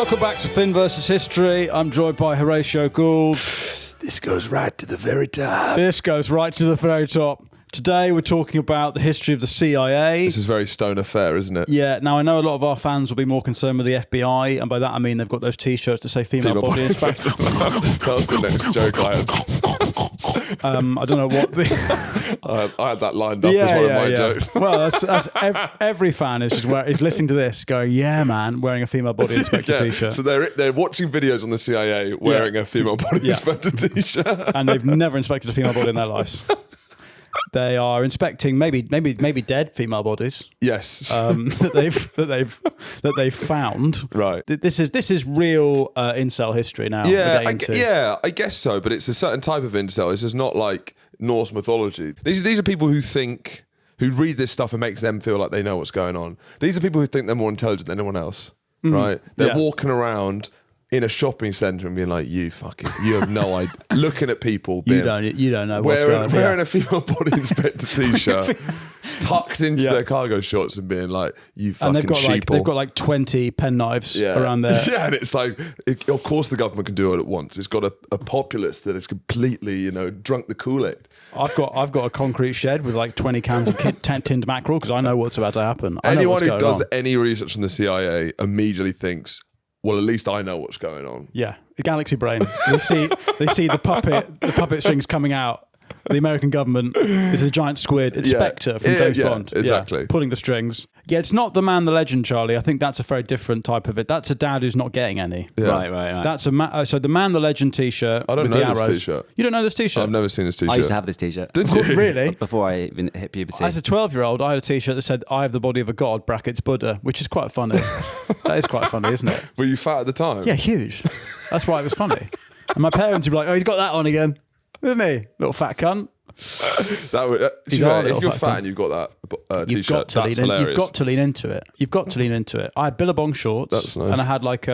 Welcome back to Finn vs. History. I'm joined by Horatio Gould. This goes right to the very top. This goes right to the very top. Today we're talking about the history of the CIA. This is very Stoner fare, isn't it? Yeah, now I know a lot of our fans will be more concerned with the FBI, and by that I mean they've got those T-shirts that say female body inspector. That was the next joke I had. I don't know what the... I had that lined up as one of my jokes. Well, that's every fan is is listening to this going, yeah, man, wearing a female body inspector T-shirt. So they're watching videos on the CIA wearing a female body inspector T-shirt. And they've never inspected a female body in their lives. They are inspecting maybe dead female bodies. Yes, that they've found. Right. This is real incel history now. Yeah, I guess so. But it's a certain type of incel. This is not like Norse mythology. These are people who read this stuff and makes them feel like they know what's going on. These are people who think they're more intelligent than anyone else. Right? They're walking around in a shopping centre and being like, you have no idea. Looking at people being, you don't know what's going on. Wearing a female body inspector T-shirt tucked into their cargo shorts and being like, you fucking sheeple. They've got like 20 penknives around there. Yeah, and it's like, of course the government can do it at once. It's got a populace that is completely, drunk the Kool-Aid. I've got a concrete shed with like 20 cans of tinned mackerel because I know what's about to happen. Anyone who does any research in the CIA immediately thinks, well, at least I know what's going on. Yeah, the galaxy brain. They see the puppet strings coming out. The American government is a giant squid. It's Spectre from James Bond. Exactly. Pulling the strings. Yeah, it's not the man, the legend, Charlie. I think that's a very different type of it. That's a dad who's not getting any. Yeah. Right. That's so the man, the legend T-shirt. I don't with know the arrows. this T-shirt. You don't know this T-shirt? I've never seen this T-shirt. I used to have this T-shirt. Did you? Really? Before I even hit puberty. As a 12-year-old, I had a T-shirt that said, I have the body of a god, brackets Buddha, which is quite funny. That is quite funny, isn't it? Were you fat at the time? Yeah, huge. That's why it was funny. And my parents would be like, oh, he's got that on again. Isn't he? Little fat cunt. If you're fat and you've got that T-shirt, that's hilarious. You've got to lean into it. I had Billabong shorts. That's nice. And I had like...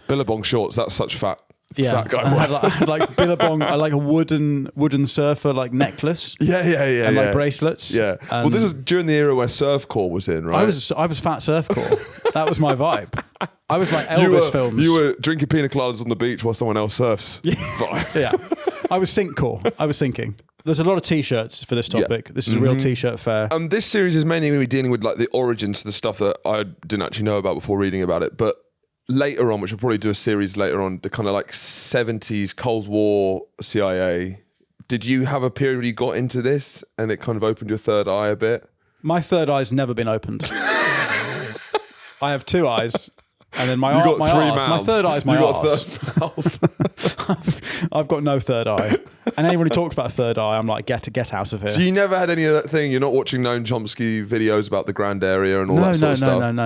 Billabong shorts, that's such fat guy. I had like Billabong, like a wooden surfer like necklace. Yeah. And like bracelets. Yeah. Well, this was during the era where surfcore was in, right? I was fat surfcore. That was my vibe. I was like Elvis films. You were drinking pina coladas on the beach while someone else surfs. Yeah. I was sinkcore. I was sinking. There's a lot of T-shirts for this topic. This is a real T-shirt fair. This series is mainly going to be dealing with like the origins of the stuff that I didn't actually know about before reading about it. But later on, which we'll probably do a series later on, the kind of like 70s Cold War CIA. Did you have a period where you got into this and it kind of opened your third eye a bit? My third eye's never been opened. I have two eyes. And then my third eye is my arse. I've got no third eye. And anyone who talks about a third eye, I'm like, get out of here. So you never had any of that thing? You're not watching Noam Chomsky videos about the Grand Area and all that sort of stuff?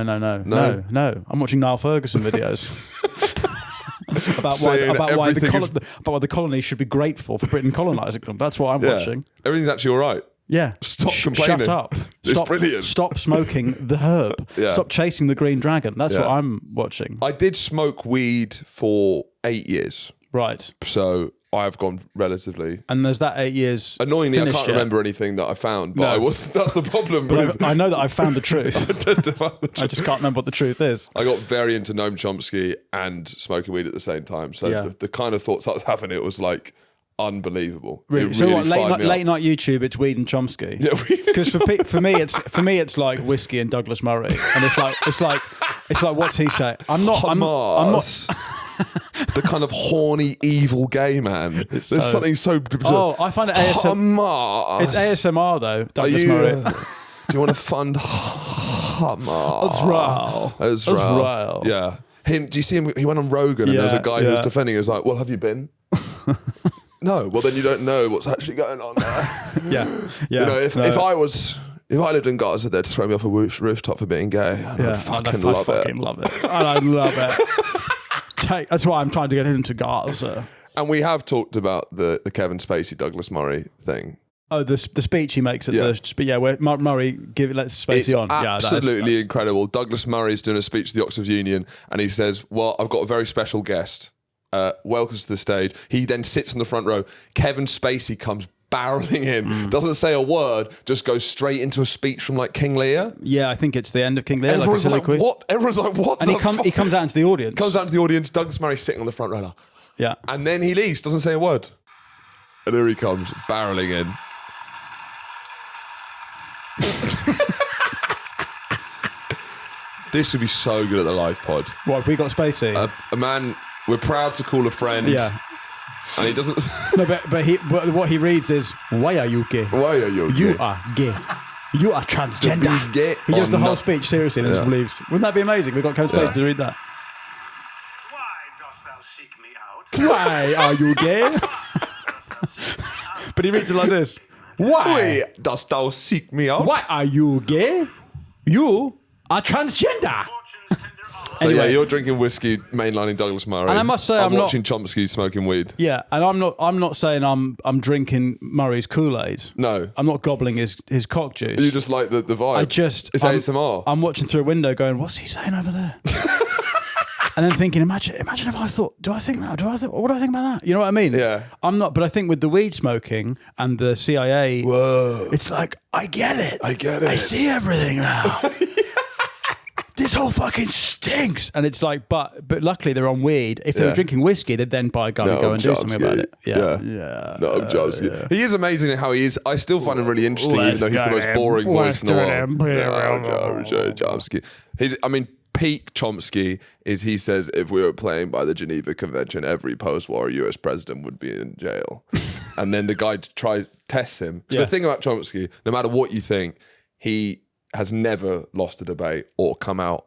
No. I'm watching Niall Ferguson videos. about why the colonies should be grateful for Britain colonising them. That's what I'm watching. Everything's actually all right. Yeah. Stop complaining. Shut up. It's brilliant. Stop smoking the herb. Yeah. Stop chasing the green dragon. That's what I'm watching. I did smoke weed for 8 years. Right. So I have gone relatively. And there's that 8 years. Annoyingly, I can't remember anything that I found, but that's the problem. But I know that I've found the truth. I just can't remember what the truth is. I got very into Noam Chomsky and smoking weed at the same time. So the kind of thoughts I was having, it was like unbelievable. Really? So what, late night YouTube, it's weed and Chomsky. Yeah, because for me it's like whiskey and Douglas Murray, and it's like what's he say? I'm not. The kind of horny, evil gay man. There's something so. Oh, I find it ASMR. It's ASMR though. Douglas Murray. Do you want to fund Hamarse? Israel. Yeah. Him. Do you see him? He went on Rogan, and there was a guy who was defending. He was like, "Well, have you been?" No. Well, then you don't know what's actually going on there. Yeah. If I lived in Gaza, they'd throw me off a rooftop for being gay. I'd fucking love it. And I'd love it. That's why I'm trying to get into Gaza. And we have talked about the Kevin Spacey, Douglas Murray thing. Oh, the speech he makes at where Murray lets Spacey it's on. Absolutely that's incredible. Douglas Murray is doing a speech to the Oxford Union, and he says, "Well, I've got a very special guest. Welcome to the stage." He then sits in the front row. Kevin Spacey comes barreling in, doesn't say a word, just goes straight into a speech from like King Lear. Yeah, I think it's the end of King Lear. Everyone's like, what? Everyone's like, what? And he comes out into the audience. Comes out into the audience. Douglas Murray sitting on the front row. Yeah. And then he leaves, doesn't say a word. And here he comes, barreling in. This would be so good at the live pod. What, have we got Spacey? A man we're proud to call a friend. Yeah. And he doesn't... No, but what he reads is, why are you gay? Why are you gay? You are gay. You are transgender. Gay He does the whole not. speech seriously and just believes. Wouldn't that be amazing? We've got Kevin Spacey to read that. Why dost thou seek me out? Why are you gay? But he reads it like this. Why dost thou seek me out? Why are you gay? You are transgender. Fortune's tender arms. So Anyway. yeah, you're drinking whiskey, mainlining Douglas Murray. And I must say, I'm not- watching Chomsky smoking weed. Yeah, and I'm not saying I'm drinking Murray's Kool-Aid. No. I'm not gobbling his cock juice. You just like the vibe. It's I'm, ASMR. I'm watching through a window going, what's he saying over there? And then thinking, imagine if I thought, do I think that? What do I think about that? You know what I mean? Yeah. I'm not, but I think with the weed smoking and the CIA, Whoa. it's like, I get it. I see everything now. This whole fucking stinks. And it's like, but luckily they're on weed. If they were drinking whiskey, they'd then buy a gun and go and do something about it. Yeah. No, I'm Chomsky. He is amazing at how he is. I still find him really interesting, even though he's the most boring voice in the world. Chomsky. Peak Chomsky is he says if we were playing by the Geneva Convention, every post-war US president would be in jail. And then the guy tests him. So the thing about Chomsky, no matter what you think, he has never lost a debate or come out.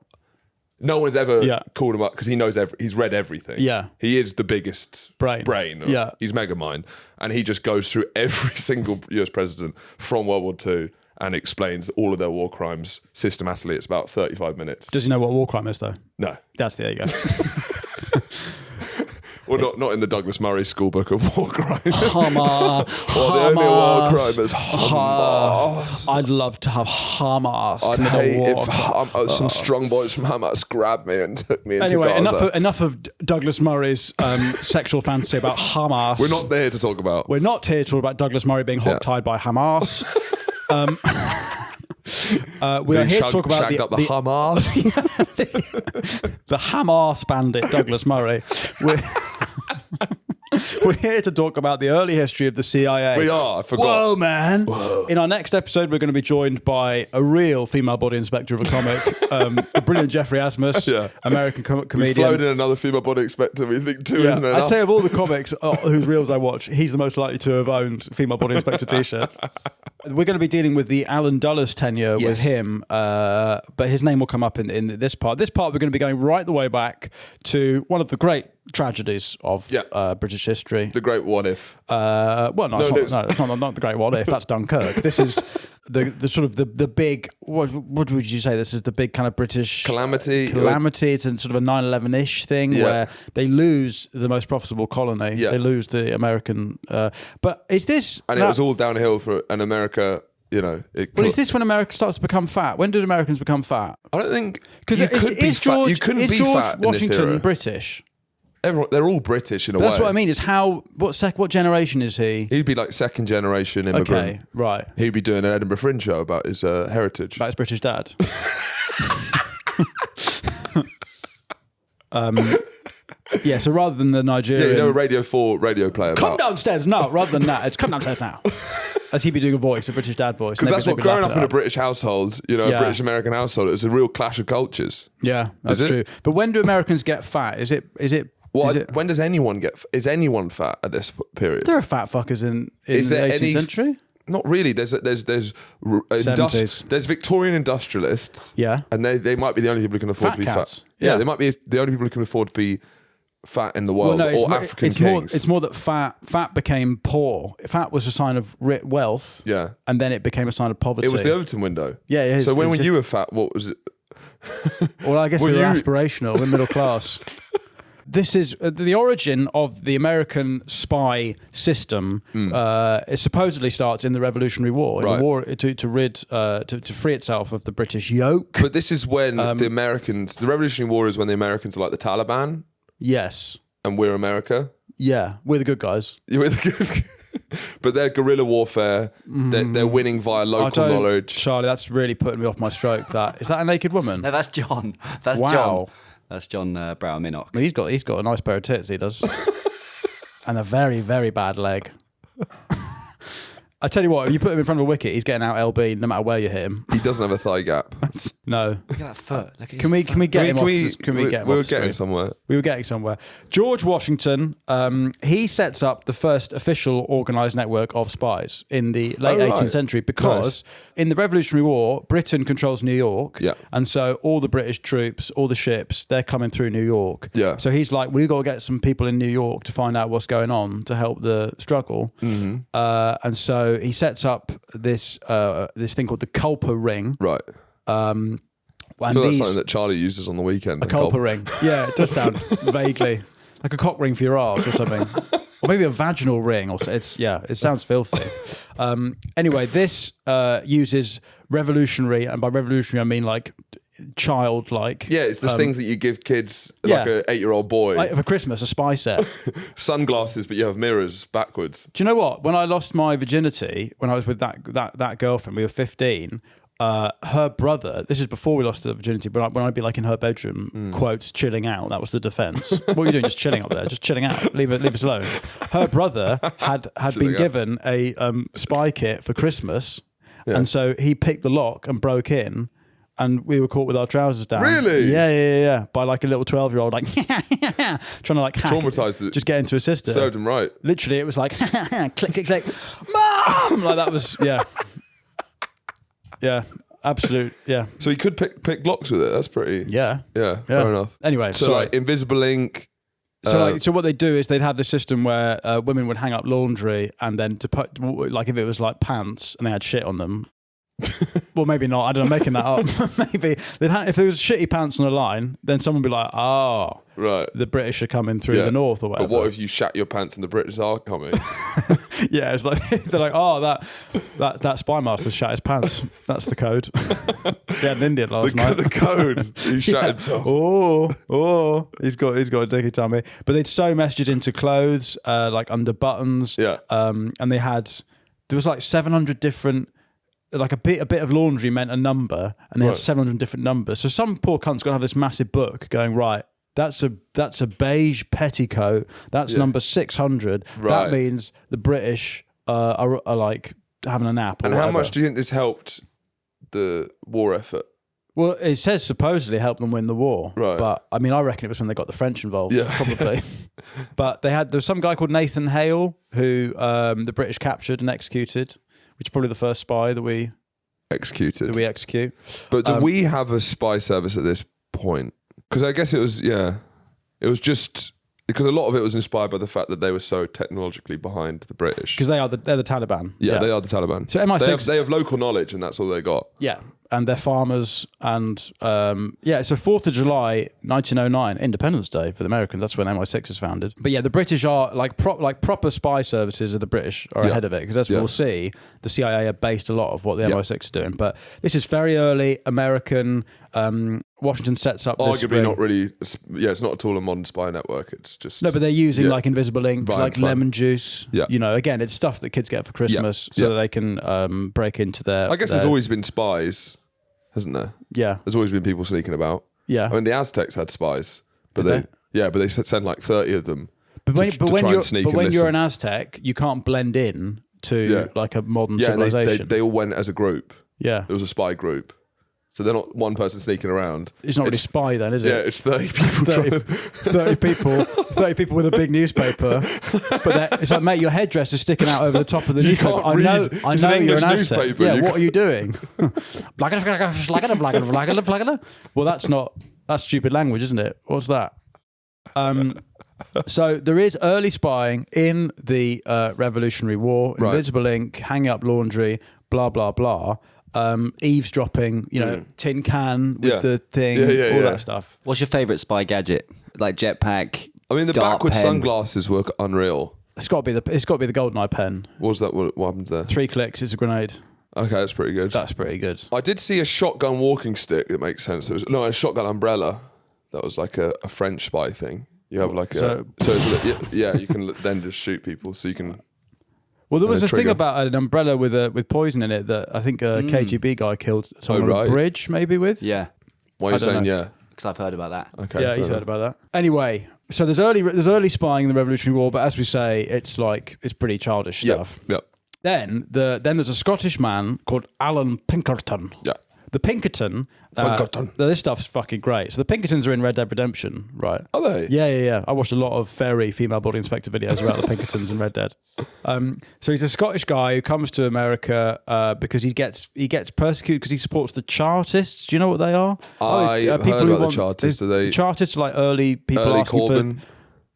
No one's ever called him up because he knows he's read everything. Yeah. He is the biggest brain. Yeah. He's Megamind. And he just goes through every single US president from World War II and explains all of their war crimes systematically. It's about 35 minutes. Does he know what war crime is, though? No. There you go. Well, not in the Douglas Murray School Book of War Crimes. Hamarse. The only war crime is Hamarse. I'd love to have Hamarse. I'd hate if some strong boys from Hamas grabbed me and took me into Gaza. Enough of Douglas Murray's sexual fantasy about Hamarse. We're not there to talk about. We're not here to talk about Douglas Murray being hogtied by Hamarse. We are here to talk about the Hamas. the Hamarse bandit Douglas Murray. We're here to talk about the early history of the CIA. We are. I forgot. Whoa, man. Whoa. In our next episode, we're going to be joined by a real female body inspector of a comic, the brilliant Jeffrey Asmus, American comedian. We floated another female body inspector. We think two isn't enough. I'd say of all the comics whose reels I watch, he's the most likely to have owned female body inspector t-shirts. We're going to be dealing with the Alan Dulles tenure with him, but his name will come up in this part. This part, we're going to be going right the way back to one of the great tragedies of British history. The Great What If. It's not the Great What If. That's Dunkirk. This is the sort of the big. What would you say? This is the big kind of British calamity. It's a sort of a 9/11-ish thing where they lose the most profitable colony. Yeah. They lose the American. But is this? And it was all downhill for an America. You know. Is this when America starts to become fat? When did Americans become fat? I don't think Because you couldn't be George fat in this Washington era. British? They're all British in a way. That's what I mean. Is what generation is he? He'd be like second generation immigrant. Okay, right. He'd be doing an Edinburgh Fringe show about his heritage. About his British dad. So rather than the Nigerian... Yeah, Radio 4 radio play Come about... downstairs now, rather than that. It's come downstairs now. As he'd be doing a voice, a British dad voice. Because that's what, growing up in a British household, a British-American household, it's a real clash of cultures. Yeah, that's true. But when do Americans get fat? When does anyone is anyone fat at this period? There are fat fuckers in the 18th century. Not really. There's Victorian industrialists. Yeah. And they might be the only people who can afford to be fat. Yeah, they might be the only people who can afford to be fat in the world, or African kings. It's more that fat became poor. Fat was a sign of wealth. Yeah. And then it became a sign of poverty. It was the Overton window. Yeah, it is. So when you were fat, what was it? Well, I guess we were aspirational. We're middle class. This is the origin of the American spy system. It supposedly starts in the Revolutionary War, in the war to free itself of the British yoke. But this is when the Revolutionary War is when the Americans are like the Taliban. Yes. And we're America. Yeah, we're the good guys. We're the good. But they're guerrilla warfare. They're winning via local knowledge. Charlie, that's really putting me off my stroke. Is that a naked woman? No, that's John. That's Wow. John. That's John Brower Minnock. I mean, he's got a nice pair of tits, he does. And a very, very bad leg. I tell you what, if you put him in front of a wicket, he's getting out LB no matter where you hit him. He doesn't have a thigh gap. No. Look at that foot. Look at Can we get him off? We were getting screen? somewhere. We were getting somewhere. George Washington, he sets up the first official organised network of spies in the late 18th century because in the Revolutionary War, Britain controls New York. Yeah. And so all the British troops, all the ships, they're coming through New York. Yeah. So he's like, we've got to get some people in New York to find out what's going on to help the struggle. Mm-hmm. And so he sets up this thing called the Culper Ring. Right. And I feel that's something that Charlie uses on the weekend. a Culper ring. Yeah, it does sound vaguely like a cock ring for your arse or something. Or maybe a vaginal ring. Or so. It sounds filthy. Anyway, this uses revolutionary, and by revolutionary I mean like childlike. Yeah, it's the things that you give kids, yeah. like an 8-year-old boy. Like for Christmas, a spy set. Sunglasses, but you have mirrors backwards. Do you know what? When I lost my virginity, when I was with that girlfriend, we were 15. Her brother, this is before we lost the virginity, but when I'd be like in her bedroom, quotes, chilling out, that was the defense. What are you doing? Just chilling up there, just chilling out. Leave us alone. Her brother had been given a spy kit for Christmas, and so he picked the lock and broke in, and we were caught with our trousers down. Really? Yeah. By like a little 12-year-old, like trying to like hack, Traumatized it. just get into his sister. Served him right. Literally, it was like click, click, click, Mom! Like that was Yeah, absolute. Yeah. So he could pick locks with it. That's pretty. Yeah. Fair enough. Anyway, so like invisible ink. So what they'd do is they'd have this system where women would hang up laundry, and then to put, like, if it was like pants and they had shit on them. Well, maybe not. I don't know. Making that up. Maybe if there was shitty pants on the line, then someone would be like, "Oh, right, the British are coming through the north or whatever." But what if you shat your pants and the British are coming? Yeah, it's like they're like, "Oh, that spy master shat his pants. That's the code." Yeah, in India last night. The code. He shat himself. Oh, he's got a dicky tummy. But they'd sew messages into clothes, like under buttons. Yeah. And there was like 700 different. Like a bit of laundry meant a number, and they had 700 different numbers. So some poor cunt's got to have this massive book going, right, that's a beige petticoat. That's number 600. Right. That means the British are like having a nap. Or and whatever. how much do you think this helped the war effort? Well, it says supposedly helped them win the war. Right. But I mean, I reckon it was when they got the French involved. Yeah. Probably. But there was some guy called Nathan Hale who the British captured and executed, which is probably the first spy that we execute. But do we have a spy service at this point? Because I guess it was just because a lot of it was inspired by the fact that they were so technologically behind the British. Because they're the Taliban. Yeah, they are the Taliban. So MI6, they have local knowledge, and that's all they got. Yeah, and they're farmers, and so 4th of July 1909, Independence Day for the Americans. That's when MI6 is founded. But yeah, the British are like proper spy services of the British are ahead of it, because as we'll see, the CIA are based a lot of what the MI6 are doing. But this is very early American. Washington sets up this arguably not really. Yeah, it's not at all a modern spy network. It's just no, but they're using like invisible ink, like fun. lemon juice. Yeah, again, it's stuff that kids get for Christmas, so that they can break into their. I guess there's always been spies, hasn't there? Yeah, there's always been people sneaking about. Yeah, I mean the Aztecs had spies, but they send like 30 of them. But when you're an Aztec, you can't blend in to like a modern civilization. They all went as a group. Yeah, it was a spy group. So they're not one person sneaking around. It's not really spy then, is it? Yeah, it's 30 people. 30 people with a big newspaper. But it's like, mate, your headdress is sticking out over the top of the newspaper. I know you're an Aztec. Newspaper. Yeah, what are you doing? Well, that's stupid language, isn't it? What's that? So there is early spying in the Revolutionary War, invisible ink, hanging up laundry, blah, blah, blah. Eavesdropping, tin can with the thing, all that stuff. What's your favourite spy gadget? Like jetpack? I mean, the backwards pen. sunglasses were unreal. It's got to be the GoldenEye pen. What was that? What happened there? 3 clicks, it's a grenade. Okay, that's pretty good. That's pretty good. I did see a shotgun walking stick. That makes sense. There was a shotgun umbrella. That was like a French spy thing. You have like you can then just shoot people. So you can. Well, there was a a thing trigger. about an umbrella with poison in it that I think a KGB guy killed someone on right. a bridge, maybe with. Yeah, Why are you I don't saying know. yeah? because I've heard about that. Okay. Yeah, he's fair heard enough. about that. Anyway, so there's early spying in the Revolutionary War, but as we say, it's pretty childish stuff. Yep. Then there's a Scottish man called Alan Pinkerton. Yeah. The Pinkerton. Pinkerton. This stuff's fucking great. So the Pinkertons are in Red Dead Redemption, right? Are they? Yeah. I watched a lot of fairy female body inspector videos about the Pinkertons in Red Dead. So he's a Scottish guy who comes to America because he gets persecuted because he supports the Chartists. Do you know what they are? I've It's, heard about the Chartists. Are they the Chartists are like early people early asking Corbyn?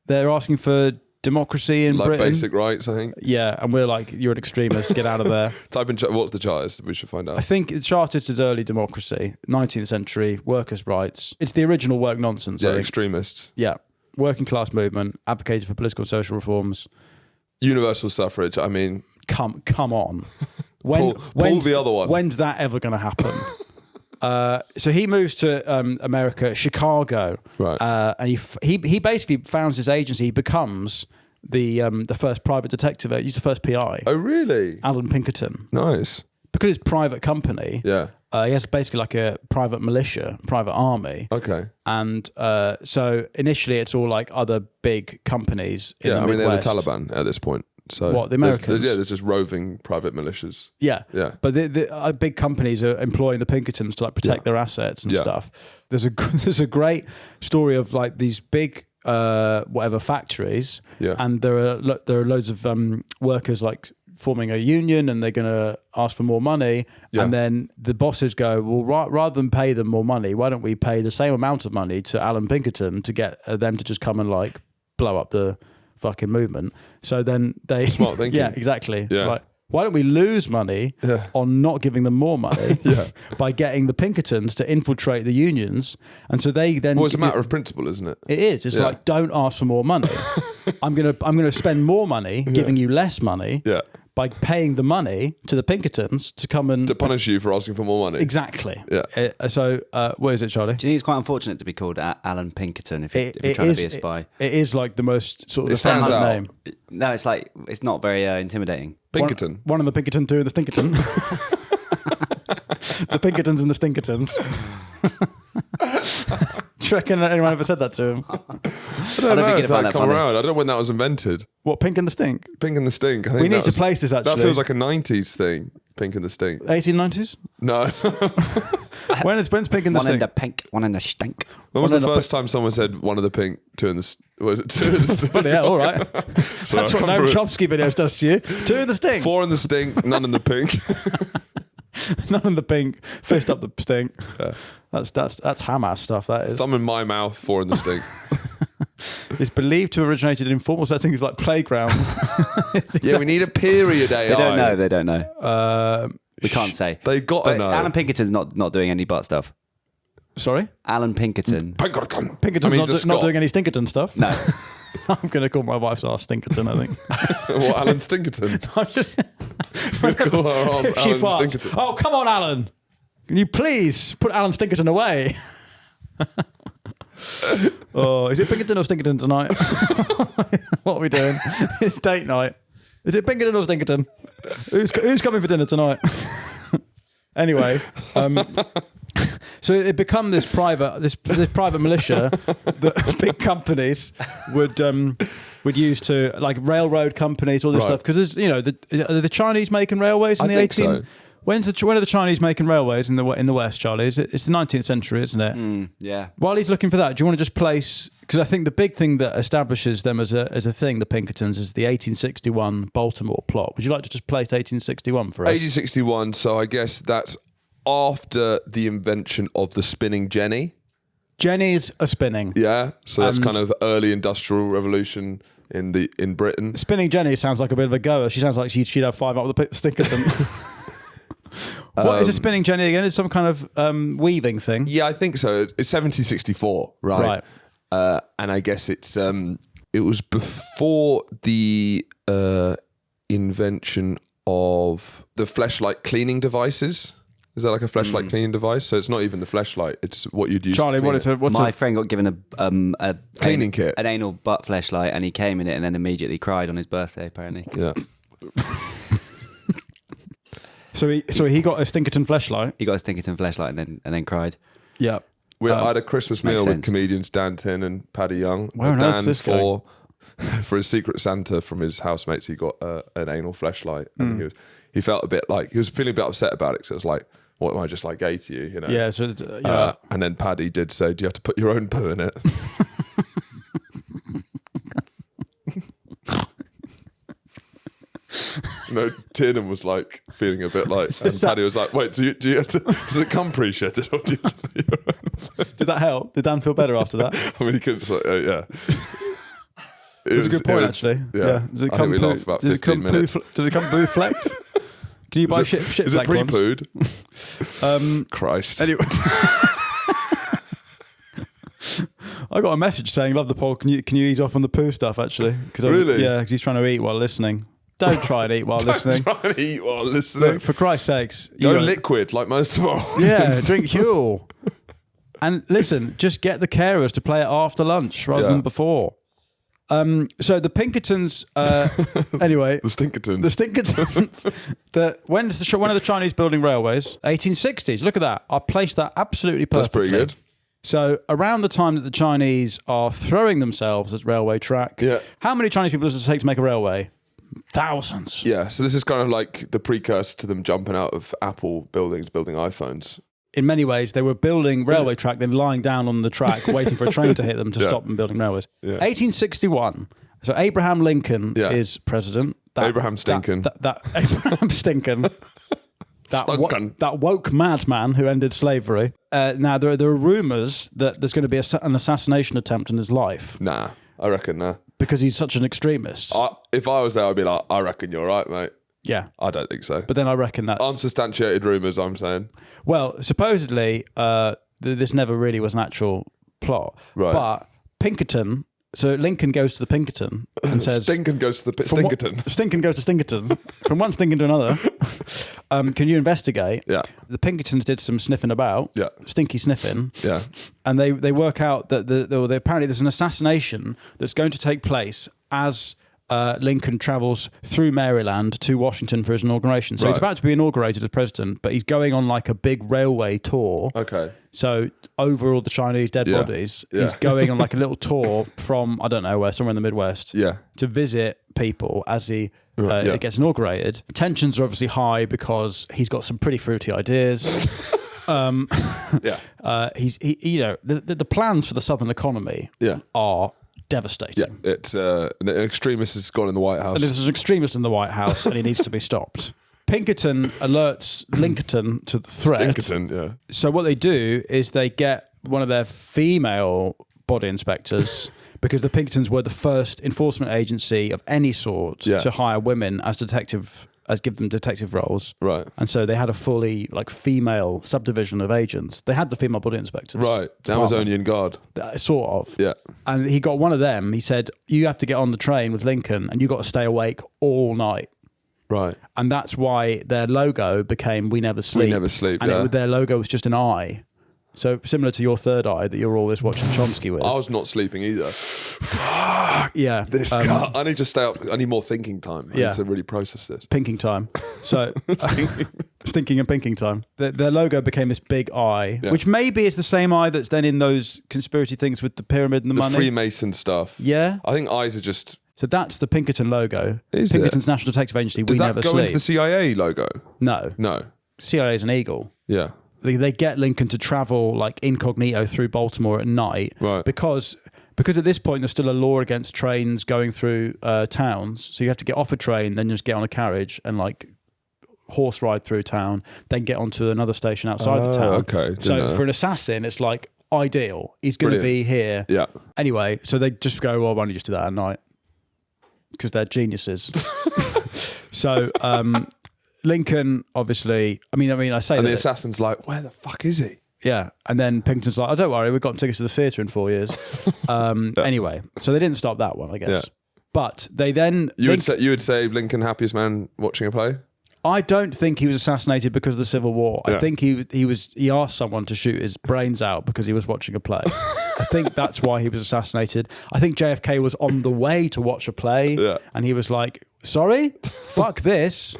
they're asking for democracy in Like Britain. basic rights, I think. Yeah, and we're like, you're an extremist, get out of there. Type in what's the Chartist? We should find I out. think the Chartist is early democracy, 19th century, workers' rights. It's the original work nonsense. I Yeah, think. extremists. Yeah, working class movement, advocated for political and social reforms. Universal suffrage. I mean, Come on. Pull the other one. When's that ever going to happen? So he moves to America, Chicago, Right. And he basically founds his agency. He becomes the first private detective. He's the first PI. oh really? Alan Pinkerton. Nice. Because it's private company. Yeah. He has basically like a private militia, private army. Okay. And so initially it's all like other big companies in Yeah, the I mean they're the Midwest. Taliban at this point. So What, the there's- Americans? there's just roving private militias. Yeah. Yeah. But the big companies are employing the Pinkertons to like protect their assets and Yeah. stuff. There's a great story of like these big whatever factories, Yeah. and there are loads of workers like forming a union, and they're going to ask for more money, Yeah. and then the bosses go, well, rather than pay them more money, why don't we pay the same amount of money to Alan Pinkerton to get them to just come and like blow up the fucking movement? So then they Smart thinking. yeah, exactly. Yeah. Like, why don't we lose money on not giving them more money by getting the Pinkertons to infiltrate the unions? And so they then... Well, it's a matter of principle, isn't it? It is. It's Yeah. like, don't ask for more money. I'm gonna spend more money giving you less money Yeah. by paying the money to the Pinkertons to come and... To punish you for asking for more money. Exactly. Yeah. So what is it, Charlie? Do you think it's quite unfortunate to be called Alan Pinkerton if you're trying to be a spy? It is like the most sort of It stands standard out. name. No, it's not very intimidating. Pinkerton. One of the Pinkerton, two of the Stinkerton. The Pinkertons and the Stinkertons. Do you reckon anyone ever said that to him? I don't I don't know think if you'd find that that come funny. around. I don't know when that was invented. What, Pink and the Stink? Pink and the Stink. I think We need that to was- place this, actually. That feels like a 90s thing. Pink and the Stink. 1890s? No. When's Pink and the One in Stink? the pink, one in the stink. When was One the of the first time someone said one of the pink, two in the... Was it two in the Stink? Bloody hell, all right. Sorry, That's I what come Noam through- Chomsky videos does to you. Two in the Stink. Four in the Stink, none in the Pink. None in the Pink. Fist up the Stink. That's Hamarse stuff, that is. Thumb in my mouth, four in the Stink. It's believed to have originated in informal settings like playgrounds. Yeah, we need a period AI. They don't know. We can't say. They gotta But know. Alan Pinkerton's not doing any butt stuff. Sorry? Alan Pinkerton. Pinkerton. Pinkerton's I mean, he's a not Scot. doing any Stinkerton stuff. No. I'm going to call my wife's ass Stinkerton, I think. What, Alan Stinkerton? I'm just... You call her Alan she farts. Stinkerton. Oh, come on, Alan. Can you please put Alan Stinkerton away? Oh, is it Pinkerton or Stinkerton tonight? What are we doing? It's date night. Is it Pinkerton or Stinkerton? Who's coming for dinner tonight? Anyway, so it become this private militia that big companies would use to, like railroad companies, all this Right. stuff. Because there's are the Chinese making railways in I the think 18. so. When are the Chinese making railways in the West, Charlie? It's the 19th century, isn't it? Yeah. While he's looking for that, do you want to just place? Because I think the big thing that establishes them as a thing, the Pinkertons, is the 1861 Baltimore Plot. Would you like to just place 1861 for us? 1861, so I guess that's after the invention of the spinning jenny. Jenny's a spinning. Yeah, so that's And- kind of early industrial revolution in Britain. Spinning Jenny sounds like a bit of a goer. She sounds like she'd have five up with the Stinkerton. What is a spinning Jenny again? It's some kind of weaving thing. Yeah, I think so. It's 1764, right? Right. And I guess it was before the invention of the fleshlight cleaning devices. Is that like a fleshlight cleaning device? So it's not even the fleshlight; it's what you'd use. Charlie, to clean what's My a friend got given a Cleaning kit. an anal butt fleshlight, and he came in it and then immediately cried on his birthday. Apparently, Yeah. So he got a Stinkerton fleshlight. He got a Stinkerton flashlight and then cried. Yeah. I had a Christmas meal with sense. comedians Dan Tin and Paddy Young. Where on earth is Dan this going? for his Secret Santa from his housemates, he got an anal fleshlight, and he felt a bit like he was feeling a bit upset about it. So it was like, "What am I just like gay to you?" You know? Yeah. So And then Paddy did say, "Do you have to put your own poo in it?" No, Tiernan was like feeling a bit like, and Paddy was like, "Wait, do you have to? Does it come pre-shitted, or do you have to put your own?" did that help? Did Dan feel better after that? I mean, he could just like, yeah. It was a good point, actually. Yeah, Does it I come think we laughed about does it 15 come minutes. does it come boo flecked? Can you buy shit Is it flecked ones? pre-pooed? Christ. Anyway, I got a message saying, "Love the pod. Can you ease off on the poo stuff?" Actually, Really? Yeah, because he's trying to eat while listening. Don't try and eat while listening. Try and eat while listening. Look, for Christ's sakes, Go liquid like most of our Yeah, audience. drink Huel. And listen, just get the carers to play it after lunch rather than before. So the Pinkertons, anyway. The Stinkertons. The Stinkertons. When is one of the Chinese building railways? 1860s. Look at that. I placed that absolutely perfectly. That's pretty good. So around the time that the Chinese are throwing themselves at railway track, how many Chinese people does it take to make a railway? Thousands. Yeah, so this is kind of like the precursor to them jumping out of Apple buildings, building iPhones. In many ways, they were building railway track, then lying down on the track, waiting for a train to hit them to stop them building railways. Yeah. 1861. So Abraham Lincoln is president. Abraham Stinkin. That Abraham Stinkin. That woke madman who ended slavery. Now, there are rumours that there's going to be an assassination attempt in his life. Nah, I reckon nah. Because he's such an extremist. If I was there, I'd be like, I reckon you're right, mate. Yeah. I don't think so. But then I reckon that... Unsubstantiated rumours, I'm saying. Well, supposedly, this never really was an actual plot. Right. But Pinkerton... So Lincoln goes to the Pinkerton and says... Stinkin goes to the Stinkerton. Stinkin goes to Stinkerton. From one Stinkin to another. Can you investigate? Yeah. The Pinkertons did some sniffing about. Yeah. Stinky sniffing. Yeah. And they work out that apparently there's an assassination that's going to take place as Lincoln travels through Maryland to Washington for his inauguration. So he's about to be inaugurated as president, but he's going on like a big railway tour. Okay. So over all the Chinese dead bodies, he's going on like a little tour from, I don't know where, somewhere in the Midwest, to visit people as he gets inaugurated. Tensions are obviously high because he's got some pretty fruity ideas. He's the plans for the Southern economy are devastating. Yeah, it's an extremist has gone in the White House. And there's an extremist in the White House, and he needs to be stopped. Pinkerton alerts Lincoln to the threat. Pinkerton, yeah. So what they do is they get one of their female body inspectors, because the Pinkertons were the first enforcement agency of any sort to hire women as give them detective roles. Right. And so they had a fully female subdivision of agents. They had the female body inspectors. Right. The Amazonian Guard. Sort of. Yeah. And he got one of them. He said, you have to get on the train with Lincoln and you got to stay awake all night. Right. And that's why their logo became We Never Sleep. We Never Sleep, and their logo was just an eye. So similar to your third eye that you're always watching Chomsky with. I was not sleeping either. Yeah. This guy, I need to stay up. I need more thinking time. I need to really process this. Pinking time. So stinking and pinking time. Their logo became this big eye, which maybe is the same eye that's then in those conspiracy things with the pyramid and the money. Freemason stuff. Yeah. I think eyes are just... So that's the Pinkerton logo. Is Pinkerton's National Detective Agency. Does that go into the CIA logo? No. No. CIA is an eagle. Yeah. They get Lincoln to travel incognito through Baltimore at night, right? Because at this point there's still a law against trains going through towns. So you have to get off a train, then just get on a carriage and horse ride through town, then get onto another station outside the town. Okay. So for an assassin, it's ideal. He's going to be here. Yeah. Anyway, so they just go, well, why don't you just do that at night? Because they're geniuses. So. Lincoln, obviously, I mean, I say and that. the assassin's like, where the fuck is he? Yeah. And then Pinkerton's like, oh, don't worry, we've got tickets to the theatre in 4 years. Anyway, so they didn't stop that one, I guess. Yeah. But they then... You would say Lincoln, happiest man watching a play? I don't think he was assassinated because of the Civil War. I think he asked someone to shoot his brains out because he was watching a play. I think that's why he was assassinated. I think JFK was on the way to watch a play and he was like, sorry, fuck this.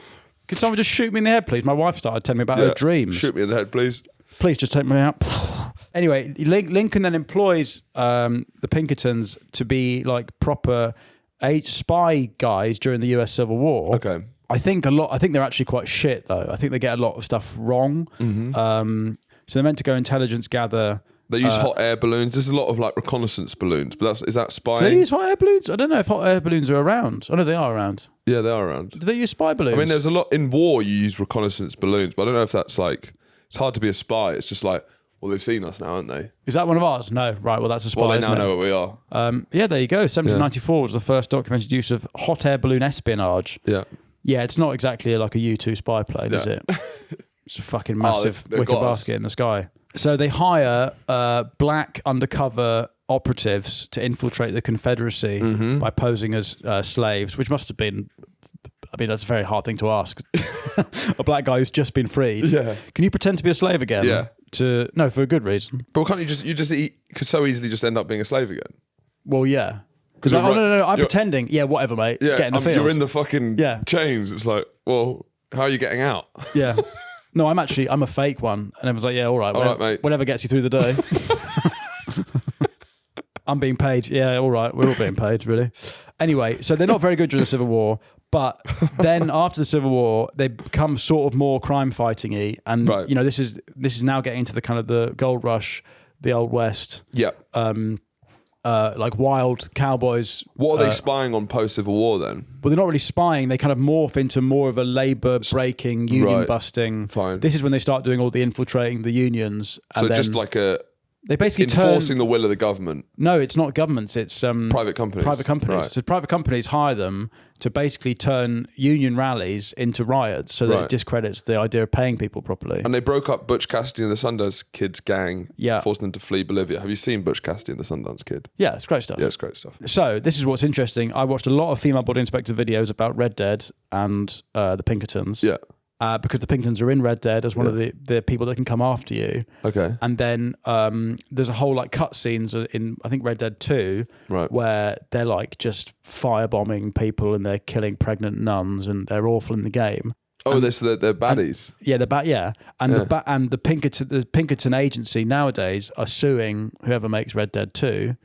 Could someone just shoot me in the head, please? My wife started telling me about her dreams. Shoot me in the head, please. Please just take me out. Anyway, Lincoln then employs the Pinkertons to be like proper spy guys during the US Civil War. Okay. I think they're actually quite shit though. I think they get a lot of stuff wrong. So they're meant to go intelligence gather. They use hot air balloons. There's a lot of like reconnaissance balloons, but is that spying? Do they use hot air balloons? I don't know if hot air balloons are around. I know they are around. Yeah, they are around. Do they use spy balloons? I mean, there's a lot in war. You use reconnaissance balloons, but I don't know if that's like. It's hard to be a spy. It's just like, well, they've seen us now, haven't they? Is that one of ours? No, right. Well, that's a spy. Well, they now isn't it? know what we are. Yeah, there you go. 1794 was the first documented use of hot air balloon espionage. Yeah. Yeah, it's not exactly like a U2 spy plane, is it? It's a fucking massive they've wicker got us. basket in the sky. So they hire black undercover operatives to infiltrate the Confederacy by posing as slaves, which must have been... I mean, that's a very hard thing to ask. A black guy who's just been freed. Yeah. Can you pretend to be a slave again? Yeah. No, for a good reason. But can't you could so easily just end up being a slave again? Well, yeah. Because you're like, right. no, I'm You're- pretending. Yeah, whatever, mate. Yeah, Get in the field. you're in the fucking chains. It's like, well, how are you getting out? Yeah. No, I'm a fake one. And everyone's like, yeah, all right. All right, mate. Whatever gets you through the day. I'm being paid. Yeah, all right. We're all being paid, really. Anyway, so they're not very good during the Civil War. But then after the Civil War, they become sort of more crime fighting-y. And, Right. you know, this is now getting into the kind of the gold rush, the Old West. Yeah. Like wild cowboys. What are they spying on post-Civil War then? Well, they're not really spying. They kind of morph into more of a labour breaking, union Right. busting. Fine. This is when they start doing all the infiltrating the unions. And So then just like they basically enforcing the will of the government. No, it's not governments. It's Private companies. Private companies. Right. So private companies hire them to basically turn union rallies into riots, so that Right. it discredits the idea of paying people properly. And they broke up Butch Cassidy and the Sundance Kid's gang, Yeah. forcing them to flee Bolivia. Have you seen Butch Cassidy and the Sundance Kid? Yeah, it's great stuff. Yeah, it's great stuff. So this is what's interesting. I watched a lot of female body inspector videos about Red Dead and the Pinkertons. Yeah. Because the Pinkertons are in Red Dead as one of the people that can come after you. Okay. And then there's a whole like cutscenes in I think Red Dead 2 Right. where they're like just firebombing people and they're killing pregnant nuns and they're awful in the game. Oh, they're baddies. Yeah, and the Pinkerton agency nowadays are suing whoever makes Red Dead 2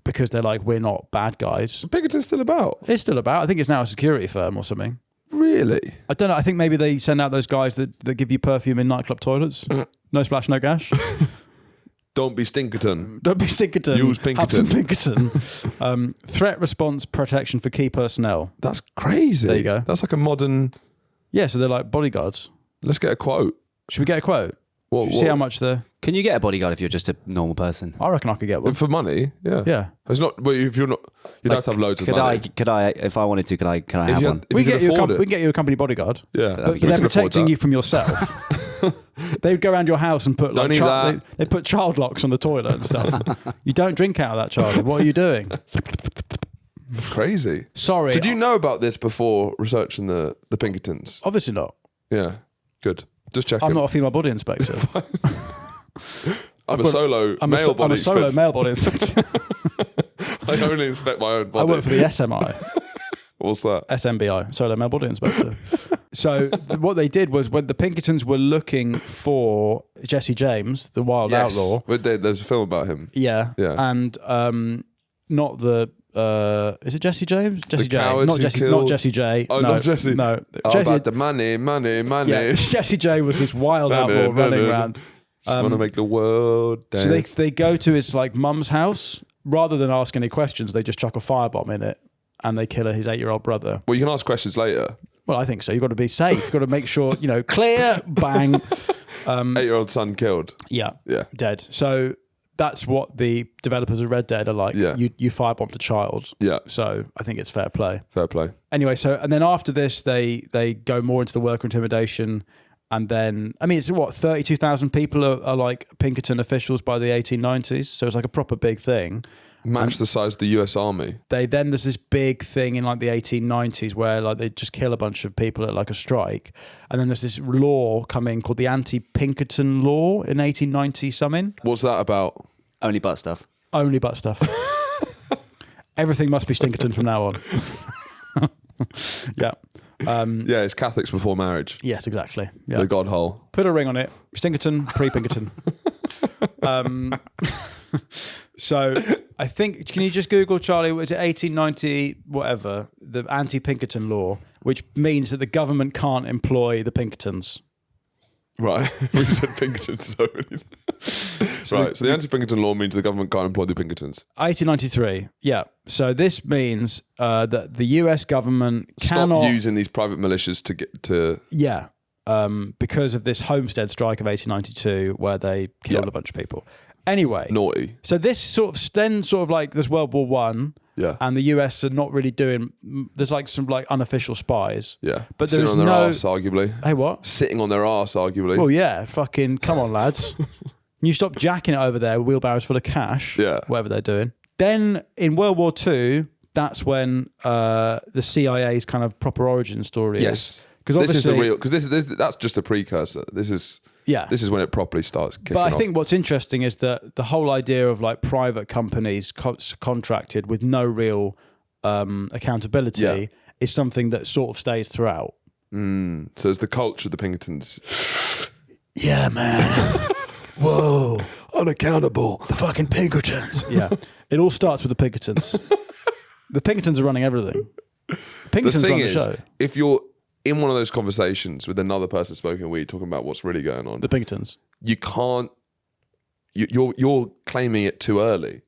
because they're like, we're not bad guys. Pinkerton's still about. It's still about. I think it's now a security firm or something. Really? I don't know. I think maybe they send out those guys that give you perfume in nightclub toilets. No splash, no gash. Don't be Stinkerton. Don't be Stinkerton. Use Have some Pinkerton. Pinkerton. Threat response protection for key personnel. That's crazy. There you go. That's like a modern... Yeah, so they're like bodyguards. Let's get a quote. Should we get a quote? What, Should we see how much they're... Can you get a bodyguard if you're just a normal person? I reckon I could get one. For money, yeah. Yeah. It's not... Well, if you're not... You'd have to have loads of money. Could I, if I wanted to, could I have you one? had- If We you can can afford it. get you a company bodyguard. Yeah. But We they're can afford protecting that. you from yourself. They'd go around your house and put Don't like need that. they put child locks on the toilet and stuff. You don't drink out of that child. What are you doing? Crazy. Sorry. Did you know about this before researching the Pinkertons? Obviously not. Yeah. Good. Just checking. I'm not a female body inspector. I'm a solo I'm male body a solo inspector. male body inspector. I only inspect my own I body. work for the SMI. What's that? SMBI, solo male body inspector. So what they did was when the Pinkertons were looking for Jesse James, the wild outlaw. But there's a film about him. Yeah. Yeah. And not the is it Jesse James? Jesse J. cowards Not who Jesse kill- not Jesse J. Oh, no, not Jesse. No. Oh, Jesse, about the money. yeah, Jesse J was this wild outlaw running around. Just want to make the world dance. So they go to his like mum's house. Rather than ask any questions, they just chuck a firebomb in it and they kill his 8-year-old brother. Well, you can ask questions later. Well, I think so. You've got to be safe. You've got to make sure, clear, bang. 8-year-old son killed. Yeah. Yeah. Dead. So that's what the developers of Red Dead are like. Yeah. You firebombed a child. Yeah. So I think it's fair play. Fair play. Anyway, and then after this, they go more into the worker intimidation. And then, I mean, it's what, 32,000 people are like Pinkerton officials by the 1890s. So it's like a proper big thing. Match the size of the US Army. There's this big thing in like the 1890s where like they just kill a bunch of people at like a strike. And then there's this law coming called the Anti-Pinkerton Law in 1890 something. What's that about? Only butt stuff. Only butt stuff. Everything must be Stinkerton from now on. Yeah. Yeah, it's Catholics before marriage. Yes, exactly. Yeah. The God hole. Put a ring on it. Stinkerton, pre-Pinkerton. So I think, can you just Google, Charlie, was it 1890, whatever, the anti-Pinkerton law, which means that the government can't employ the Pinkertons. Right. We said Pinkertons so many Right. So the anti-Pinkerton law means the government can't employ the Pinkertons. 1893. Yeah. So this means that the US government cannot... Stop using these private militias to get to... Yeah. Because of this Homestead strike of 1892 where they killed a bunch of people. Anyway. Naughty. So this sort of then sort of like there's World War One. Yeah. And the US are not really doing... There's like some like unofficial spies. Yeah. But sitting there's on their no... arse, arguably. Hey, what? Sitting on their arse, arguably. Well, yeah. Fucking come on, lads. You stop jacking it over there with wheelbarrows full of cash. Yeah. Whatever they're doing. Then in World War II, that's when the CIA's kind of proper origin story Yes. Because this is the real... Because that's just a precursor. This is when it properly starts kicking off. But I think what's interesting is that the whole idea of like private companies contracted with no real accountability is something that sort of stays throughout. So it's the culture of the Pinkertons. Yeah, man. Whoa. Unaccountable. The fucking Pinkertons. Yeah. It all starts with the Pinkertons. The Pinkertons are running everything. Pinkertons run the show. If you're in one of those conversations with another person smoking weed, talking about what's really going on, the Pinkertons, you can't. You're claiming it too early.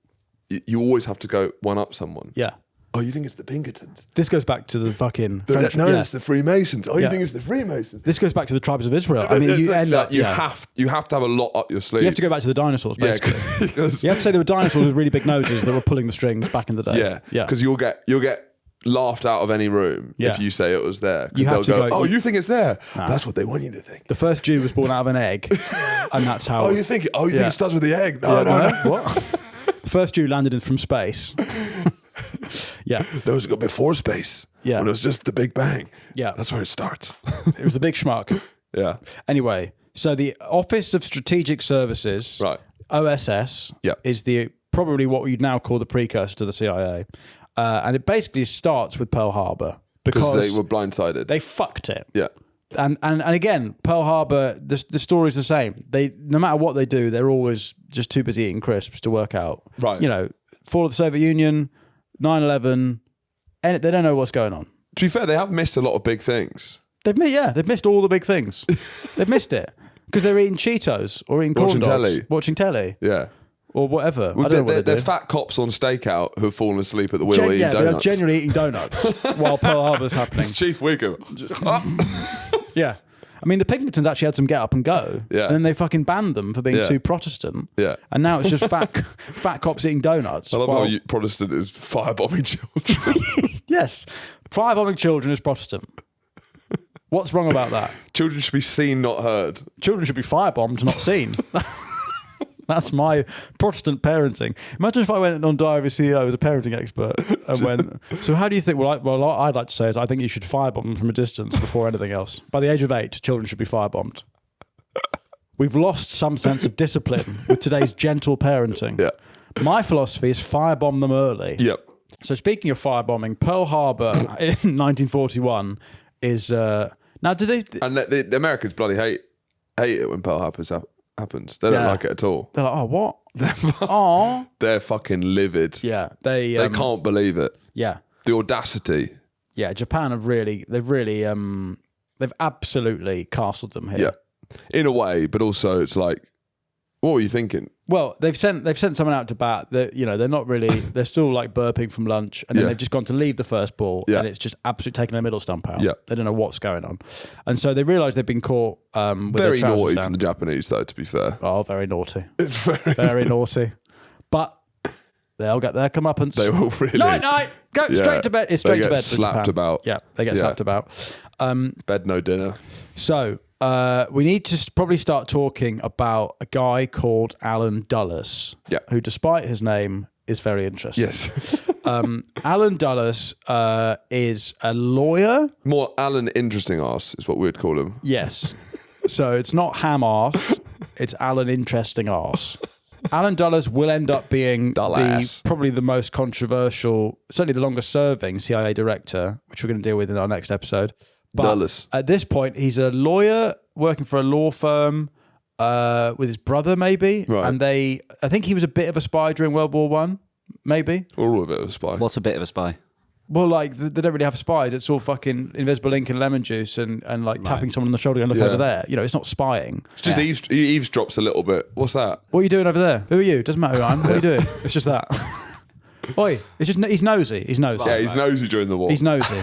You always have to go one up someone. Yeah. Oh, you think it's the Pinkertons? This goes back to the fucking French. No, it's the Freemasons. Oh, you think it's the Freemasons? This goes back to the tribes of Israel. I mean, you end up. You have to have a lot up your sleeve. You have to go back to the dinosaurs, basically. Yeah, you have to say there were dinosaurs with really big noses that were pulling the strings back in the day. Yeah, yeah. Because you'll get laughed out of any room if you say it was there. You have they'll to go, oh, you think it's there? Nah. That's what they want you to think. The first Jew was born out of an egg, and that's how. You think it starts with the egg? No. What? The first Jew landed from space. Yeah. Those go before space. Yeah. When it was just the Big Bang. Yeah. That's where it starts. It was the big schmuck. Yeah. Anyway, so the Office of Strategic Services, right. OSS, is probably what you'd now call the precursor to the CIA. And it basically starts with Pearl Harbor. Because they were blindsided. They fucked it. Yeah. And again, Pearl Harbor, the story's the same. No matter what they do, they're always just too busy eating crisps to work out. Right. You know, fall of the Soviet Union, 9/11, and they don't know what's going on. To be fair, they have missed a lot of big things. They've missed all the big things. They've missed it because they're eating Cheetos or eating corn dogs, watching telly. Yeah. Or whatever. Well, I don't know what they're fat cops on stakeout who've fallen asleep at the wheel eating donuts. They're genuinely eating donuts while Pearl Harbor's happening. It's Chief Wiggum. Yeah. I mean, the Pinkertons actually had some get up and go. Yeah. And then they fucking banned them for being too Protestant. Yeah. And now it's just fat cops eating donuts. I love how Protestant is firebombing children. Yes. Firebombing children is Protestant. What's wrong about that? Children should be seen, not heard. Children should be firebombed, not seen. That's my Protestant parenting. Imagine if I went on Diary of a CEO as a parenting expert and went, so how do you think, well, I'd like to say is I think you should firebomb them from a distance before anything else. By the age of 8, children should be firebombed. We've lost some sense of discipline with today's gentle parenting. Yeah. My philosophy is firebomb them early. Yep. So speaking of firebombing, Pearl Harbor in 1941 is... now, do they... And the Americans bloody hate it when Pearl Harbor happens. They don't like it at all. They're like, oh, what? They're fucking livid. Yeah. They can't believe it. Yeah. The audacity. Yeah, Japan they've absolutely castled them here. Yeah. In a way, but also it's like, what were you thinking? Well, they've sent someone out to bat. They're not really. They're still like burping from lunch, and then they've just gone to leave the first ball, and it's just absolutely taken their middle stump out. Yeah. They don't know what's going on, and so they realise they've been caught. With very their naughty down. from the Japanese, though. To be fair, oh, very naughty. It's very naughty. But they'll get their comeuppance. They will really. Night. Go straight to bed. It's straight to bed. Slapped about. Yeah, they get slapped about. Bed, no dinner. So. We need to probably start talking about a guy called Alan Dulles, who, despite his name, is very interesting. Yes. Alan Dulles is a lawyer. More Alan Interesting Arse is what we'd call him. Yes. So it's not Hamarse, it's Alan Interesting Arse. Alan Dulles will end up being probably the most controversial, certainly the longest serving CIA director, which we're going to deal with in our next episode. But Dulles. at this point, he's a lawyer working for a law firm with his brother, maybe. Right. And I think he was a bit of a spy during World War One, maybe. We're all a bit of a spy. What's a bit of a spy? Well, like, they don't really have spies. It's all fucking invisible ink and lemon juice and like tapping someone on the shoulder and look over there. You know, it's not spying. It's just he eavesdrops a little bit. What's that? What are you doing over there? Who are you? Doesn't matter who I am. What are you doing? It's just that. Oi, it's just he's nosy. He's nosy. Yeah, he's nosy during the war. He's nosy.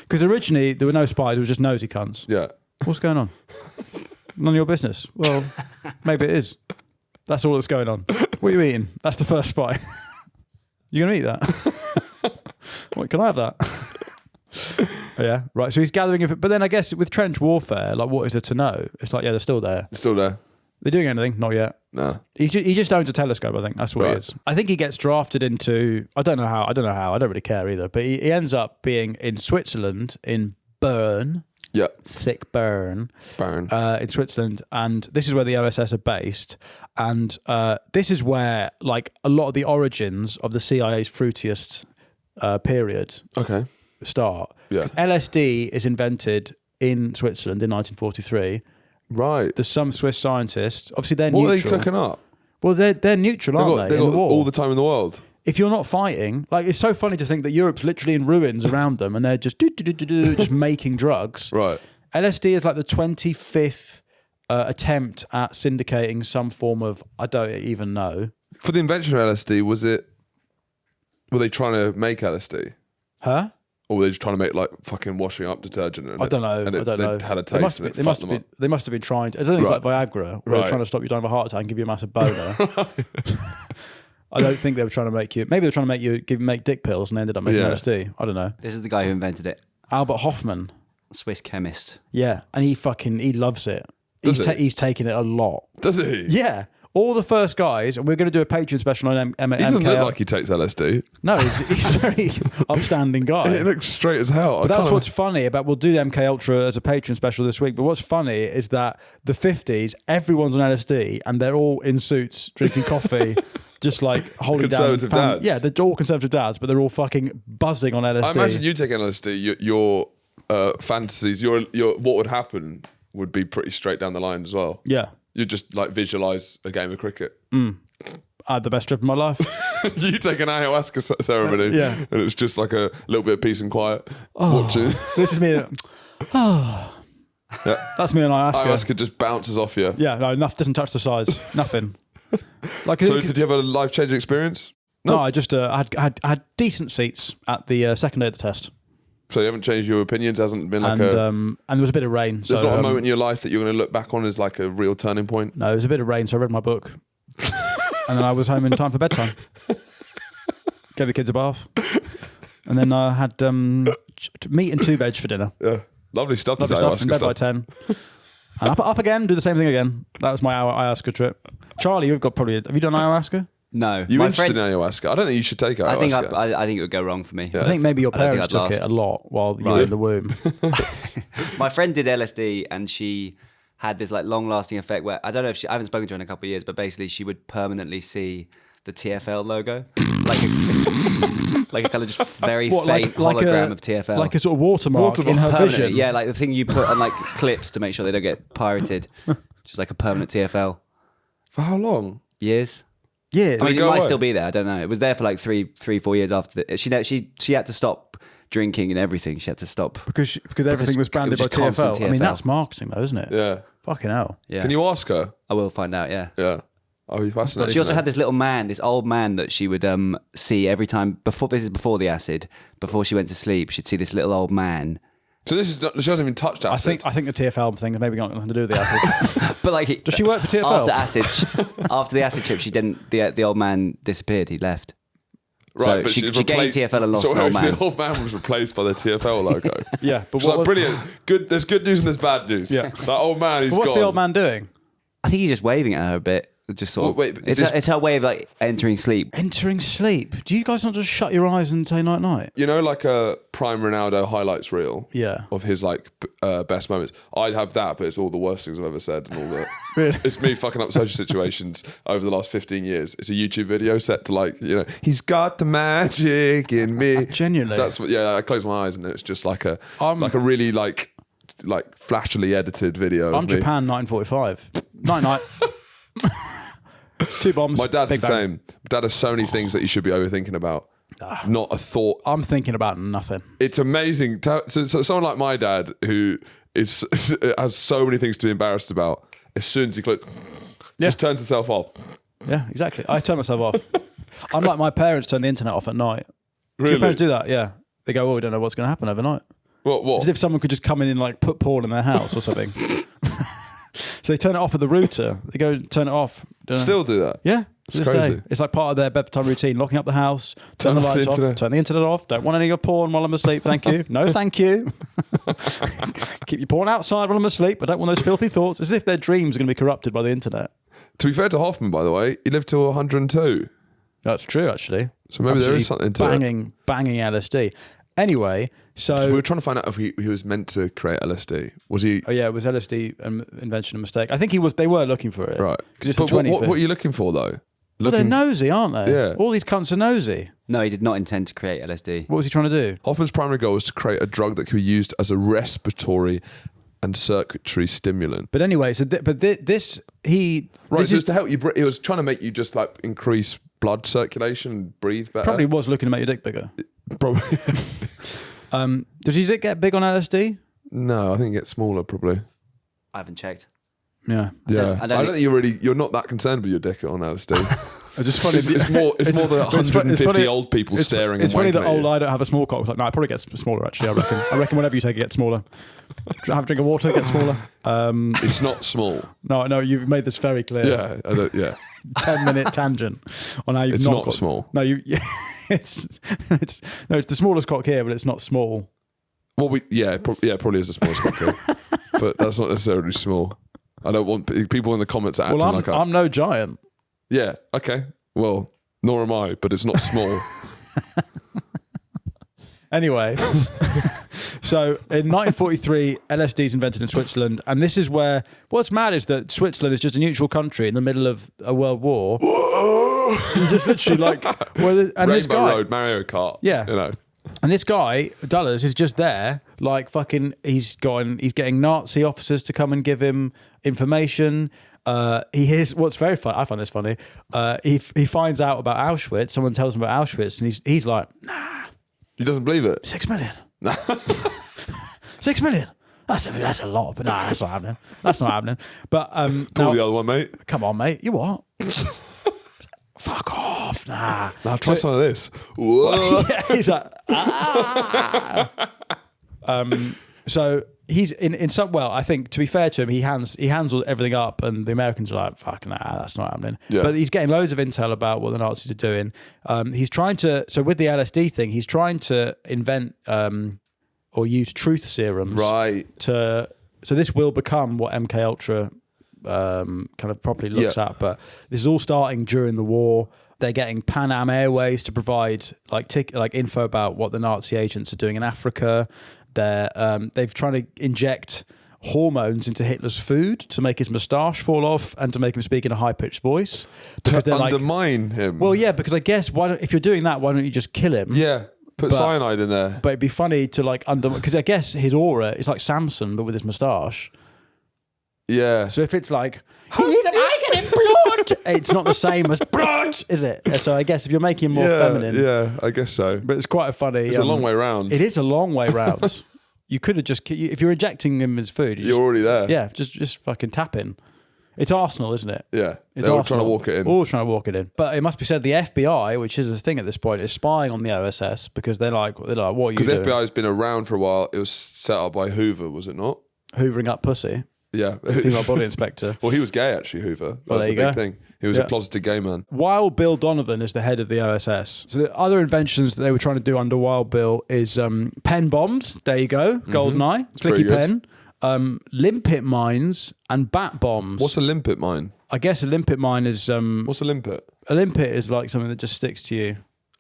Because originally there were no spies. It was just nosy cunts. Yeah. What's going on? None of your business. Well, maybe it is. That's all that's going on. What are you eating? That's the first spy. You gonna eat that? What, can I have that? Yeah, right. So he's gathering, but then I guess with trench warfare, like, what is there to know? It's like, yeah, they're still there. They're still there. They're doing anything? Not yet. No. He just owns a telescope. I think that's what he is. I think he gets drafted into. I don't know how. I don't really care either. But he ends up being in Switzerland, in Bern. Yeah. Thick Bern. Bern. In Switzerland, and this is where the OSS are based. And this is where, like, a lot of the origins of the CIA's fruitiest period start. Yeah. LSD is invented in Switzerland in 1943. Right. There's some Swiss scientists. Obviously, they're What neutral. are they cooking up? Well, they're neutral, aren't they? They've in got the war. all the time in the world. If you're not fighting, like, it's so funny to think that Europe's literally in ruins around them, and they're just just making drugs. Right. LSD is like the 25th attempt at syndicating some form of, I don't even know. For the invention of LSD, were they trying to make LSD? Huh? Or were they just trying to make, like, fucking washing up detergent? I don't know. And I don't know. They had a taste and it fucked them up. They must have been trying to. I don't think it's like Viagra, where they're trying to stop you dying of a heart attack and give you a massive boner. I don't think they were trying to make you. Maybe they were trying to make you make dick pills, and they ended up making LSD. I don't know. This is the guy who invented it. Albert Hoffman. Swiss chemist. Yeah, and he loves it. He's taking it a lot. Does he? Yeah. All the first guys, and we're going to do a Patreon special on MKL. He doesn't look like he takes LSD. No, he's a very upstanding guy. He looks straight as hell. But that's what's funny about, we'll do the MK Ultra as a Patreon special this week, but what's funny is that the 50s, everyone's on LSD, and they're all in suits, drinking coffee, just like holding Conservative down... dads. Yeah, they're all conservative dads, but they're all fucking buzzing on LSD. I imagine you taking LSD, your fantasies, your what would happen would be pretty straight down the line as well. Yeah. You just, like, visualise a game of cricket. I had the best trip of my life. You take an ayahuasca ceremony, and it's just like a little bit of peace and quiet. Watching. This is me. That's me on ayahuasca. Ayahuasca just bounces off you. Yeah, no, doesn't touch the size. Nothing. Like, So did you have a life-changing experience? No, I just I had decent seats at the second day of the test. So you haven't changed your opinions? Hasn't been like and there was a bit of rain. There's not a moment in your life that you're going to look back on as like a real turning point? No, there was a bit of rain, so I read my book. And then I was home in time for bedtime. Gave the kids a bath. And then I had meat and 2 veg for dinner. Yeah. Lovely stuff. Lovely stuff. In bed by 10. And up again, do the same thing again. That was my ayahuasca trip. Charlie, have you done ayahuasca? No. You interested in ayahuasca? I don't think you should take ayahuasca. I think it would go wrong for me. Yeah. I think maybe your I don't think parents I'd took last. it a lot while you were in the womb. My friend did LSD and she had this like long-lasting effect where I don't know if I haven't spoken to her in a couple of years, but basically she would permanently see the TFL logo, like a kind of just very faint hologram of TFL, like a sort of watermark in her permanent, vision. yeah, like the thing you put on like clips to make sure they don't get pirated, just like a permanent TFL. For how long? Years. Yeah, I mean, it go might away? still be there. I don't know. It was there for like 3-4 years after she had to stop drinking and everything. She had to stop because everything was branded it by was just constant TFL. I mean, TFL. that's marketing, though, isn't it? Yeah. Fucking hell. Yeah. Can you ask her? I will find out. Yeah. Yeah. I'll be fascinated. She also had this little man, this old man that she would see every time before. This is before the acid. Before she went to sleep, she'd see this little old man. So this is she hasn't even touched acid. I think the TFL thing has maybe got nothing to do with the acid. But like, Does she work for TFL? After the acid trip, she didn't. The old man disappeared. He left. Right, So but she replaced- gained TFL and lost an old man. The old man was replaced by the TFL logo. Yeah, but She's like, brilliant. Good. There's good news and there's bad news. Yeah. That old man, he's But what's gone. the old man doing? I think he's just waving at her a bit. Just sort of. wait, it's her way of like entering sleep. Entering sleep. Do you guys not just shut your eyes and say night night? You know, like a Prime Ronaldo highlights reel Yeah. of his like best moments. I'd have that, but it's all the worst things I've ever said and all that. Really? It's me fucking up social situations over the last 15 years. It's a YouTube video set to like, you know, he's got the magic in me. Genuinely? That's what, yeah, I close my eyes and it's just like a really like flashily edited video I'm of me. Japan 1945. Night night. 2 bombs. My dad's big the bang. same. Dad has so many things that you should be overthinking about. Not a thought. I'm thinking about nothing. It's amazing. So someone like my dad who has so many things to be embarrassed about, as soon as he just turns himself off. Yeah, exactly. I turn myself off. I'm like my parents turn the internet off at night. Do Really? your parents do that? Yeah. They go, we don't know what's going to happen overnight. What? As if someone could just come in and like put porn in their house or something. So they turn it off at the router. They go turn it off. Don't know. Still do that? Yeah. To this crazy. day. It's like part of their bedtime routine, locking up the house, turn the off the lights off, internet. turn the internet off. Don't want any of your porn while I'm asleep, thank you. No, thank you. Keep your porn outside while I'm asleep. I don't want those filthy thoughts. As if their dreams are going to be corrupted by the internet. To be fair to Hoffman, by the way, he lived till 102. That's true, actually. So maybe there is something to it. Banging LSD. Anyway, So we were trying to find out if he was meant to create LSD. Was he? Oh yeah, it was LSD invention a mistake. I think he was. They were looking for it, Right. Because it's But the 25th. what are you looking for, though? Well, they're nosy, aren't they? Yeah. All these cunts are nosy. No, he did not intend to create LSD. What was he trying to do? Hoffman's primary goal was to create a drug that could be used as a respiratory and circulatory stimulant. But anyway, so this Right, this so is to help you, it was trying to make you just like increase blood circulation and breathe better. probably was looking to make your dick bigger. Probably. Does your dick get big on LSD? No, I think it gets smaller probably. I haven't checked. Yeah. Yeah, I don't think you're not that concerned with your dick on LSD. It's just funny. It's more the 150 old people staring. It's and funny wanking that at you. old I don't have a small cock. Like, no, it probably gets smaller. Actually, I reckon whenever you take it, gets smaller. Have a drink of water, it gets smaller. It's not small. No, you've made this very clear. Yeah, I don't, yeah. 10-minute tangent on how you've It's not got, small. No, it's the smallest cock here, but it's not small. Well, probably is the smallest cock, but that's not necessarily small. I don't want people in the comments acting Well, like I'm no giant. Yeah, okay. Well, nor am I, but it's not small. Anyway, so in 1943, LSD is invented in Switzerland, and this is where what's mad is that Switzerland is just a neutral country in the middle of a world war. He's just literally like, this guy, Road, Mario Kart. Yeah. You know. And this guy, Dulles, is just there, like fucking. He's getting Nazi officers to come and give him information. He hears what's very funny. I find this funny. He finds out about Auschwitz. Someone tells him about Auschwitz, and he's like, nah. He doesn't believe it. 6 million. 6 million. That's a lot, but nah, that's not happening. That's not happening. But Call the other one, mate. come on, mate. You what? Fuck off. Nah. Now try some of this. Whoa. Yeah, he's like, ah. So he's in some. Well, I think to be fair to him, he hands everything up, and the Americans are like, "Fuck, nah, that's not happening." Yeah. But he's getting loads of intel about what the Nazis are doing. He's trying to. So with the LSD thing, he's trying to invent or use truth serums. Right. So this will become what MK Ultra kind of properly looks at. But this is all starting during the war. They're getting Pan Am Airways to provide like info about what the Nazi agents are doing in Africa. They've tried to inject hormones into Hitler's food to make his moustache fall off and to make him speak in a high-pitched voice. Because To they're undermine him. well, yeah, because I guess if you're doing that, why don't you just kill him? Yeah. Put cyanide in there. But it'd be funny to because I guess his aura is like Samson, but with his moustache. Yeah. So if it's like, I get in blood, it's not the same as blood, is it? So I guess if you're making him more feminine. Yeah, I guess so. But it's quite a funny. It's a long way round. It is a long way round. You could have just, if you're injecting him as food, You're already there. Yeah, just fucking tap in. It's Arsenal, isn't it? Yeah. It's They're all Arsenal. trying to walk it in. All trying to walk it in. But it must be said the FBI, which is a thing at this point, is spying on the OSS because they're like, what are you Because doing? the FBI has been around for a while. It was set up by Hoover, was it not? Hoovering up pussy. Yeah. Female body inspector. Well, he was gay, actually, Hoover. That Well, was there a you big go. thing. He was Yeah. a closeted gay man. Wild Bill Donovan is the head of the OSS. So the other inventions that they were trying to do under Wild Bill is pen bombs. There you go. Goldeneye. pretty Clicky good. pen. Limpet mines and bat bombs. What's a limpet mine? I guess a limpet mine is What's a limpet? a limpet is like something that just sticks to you.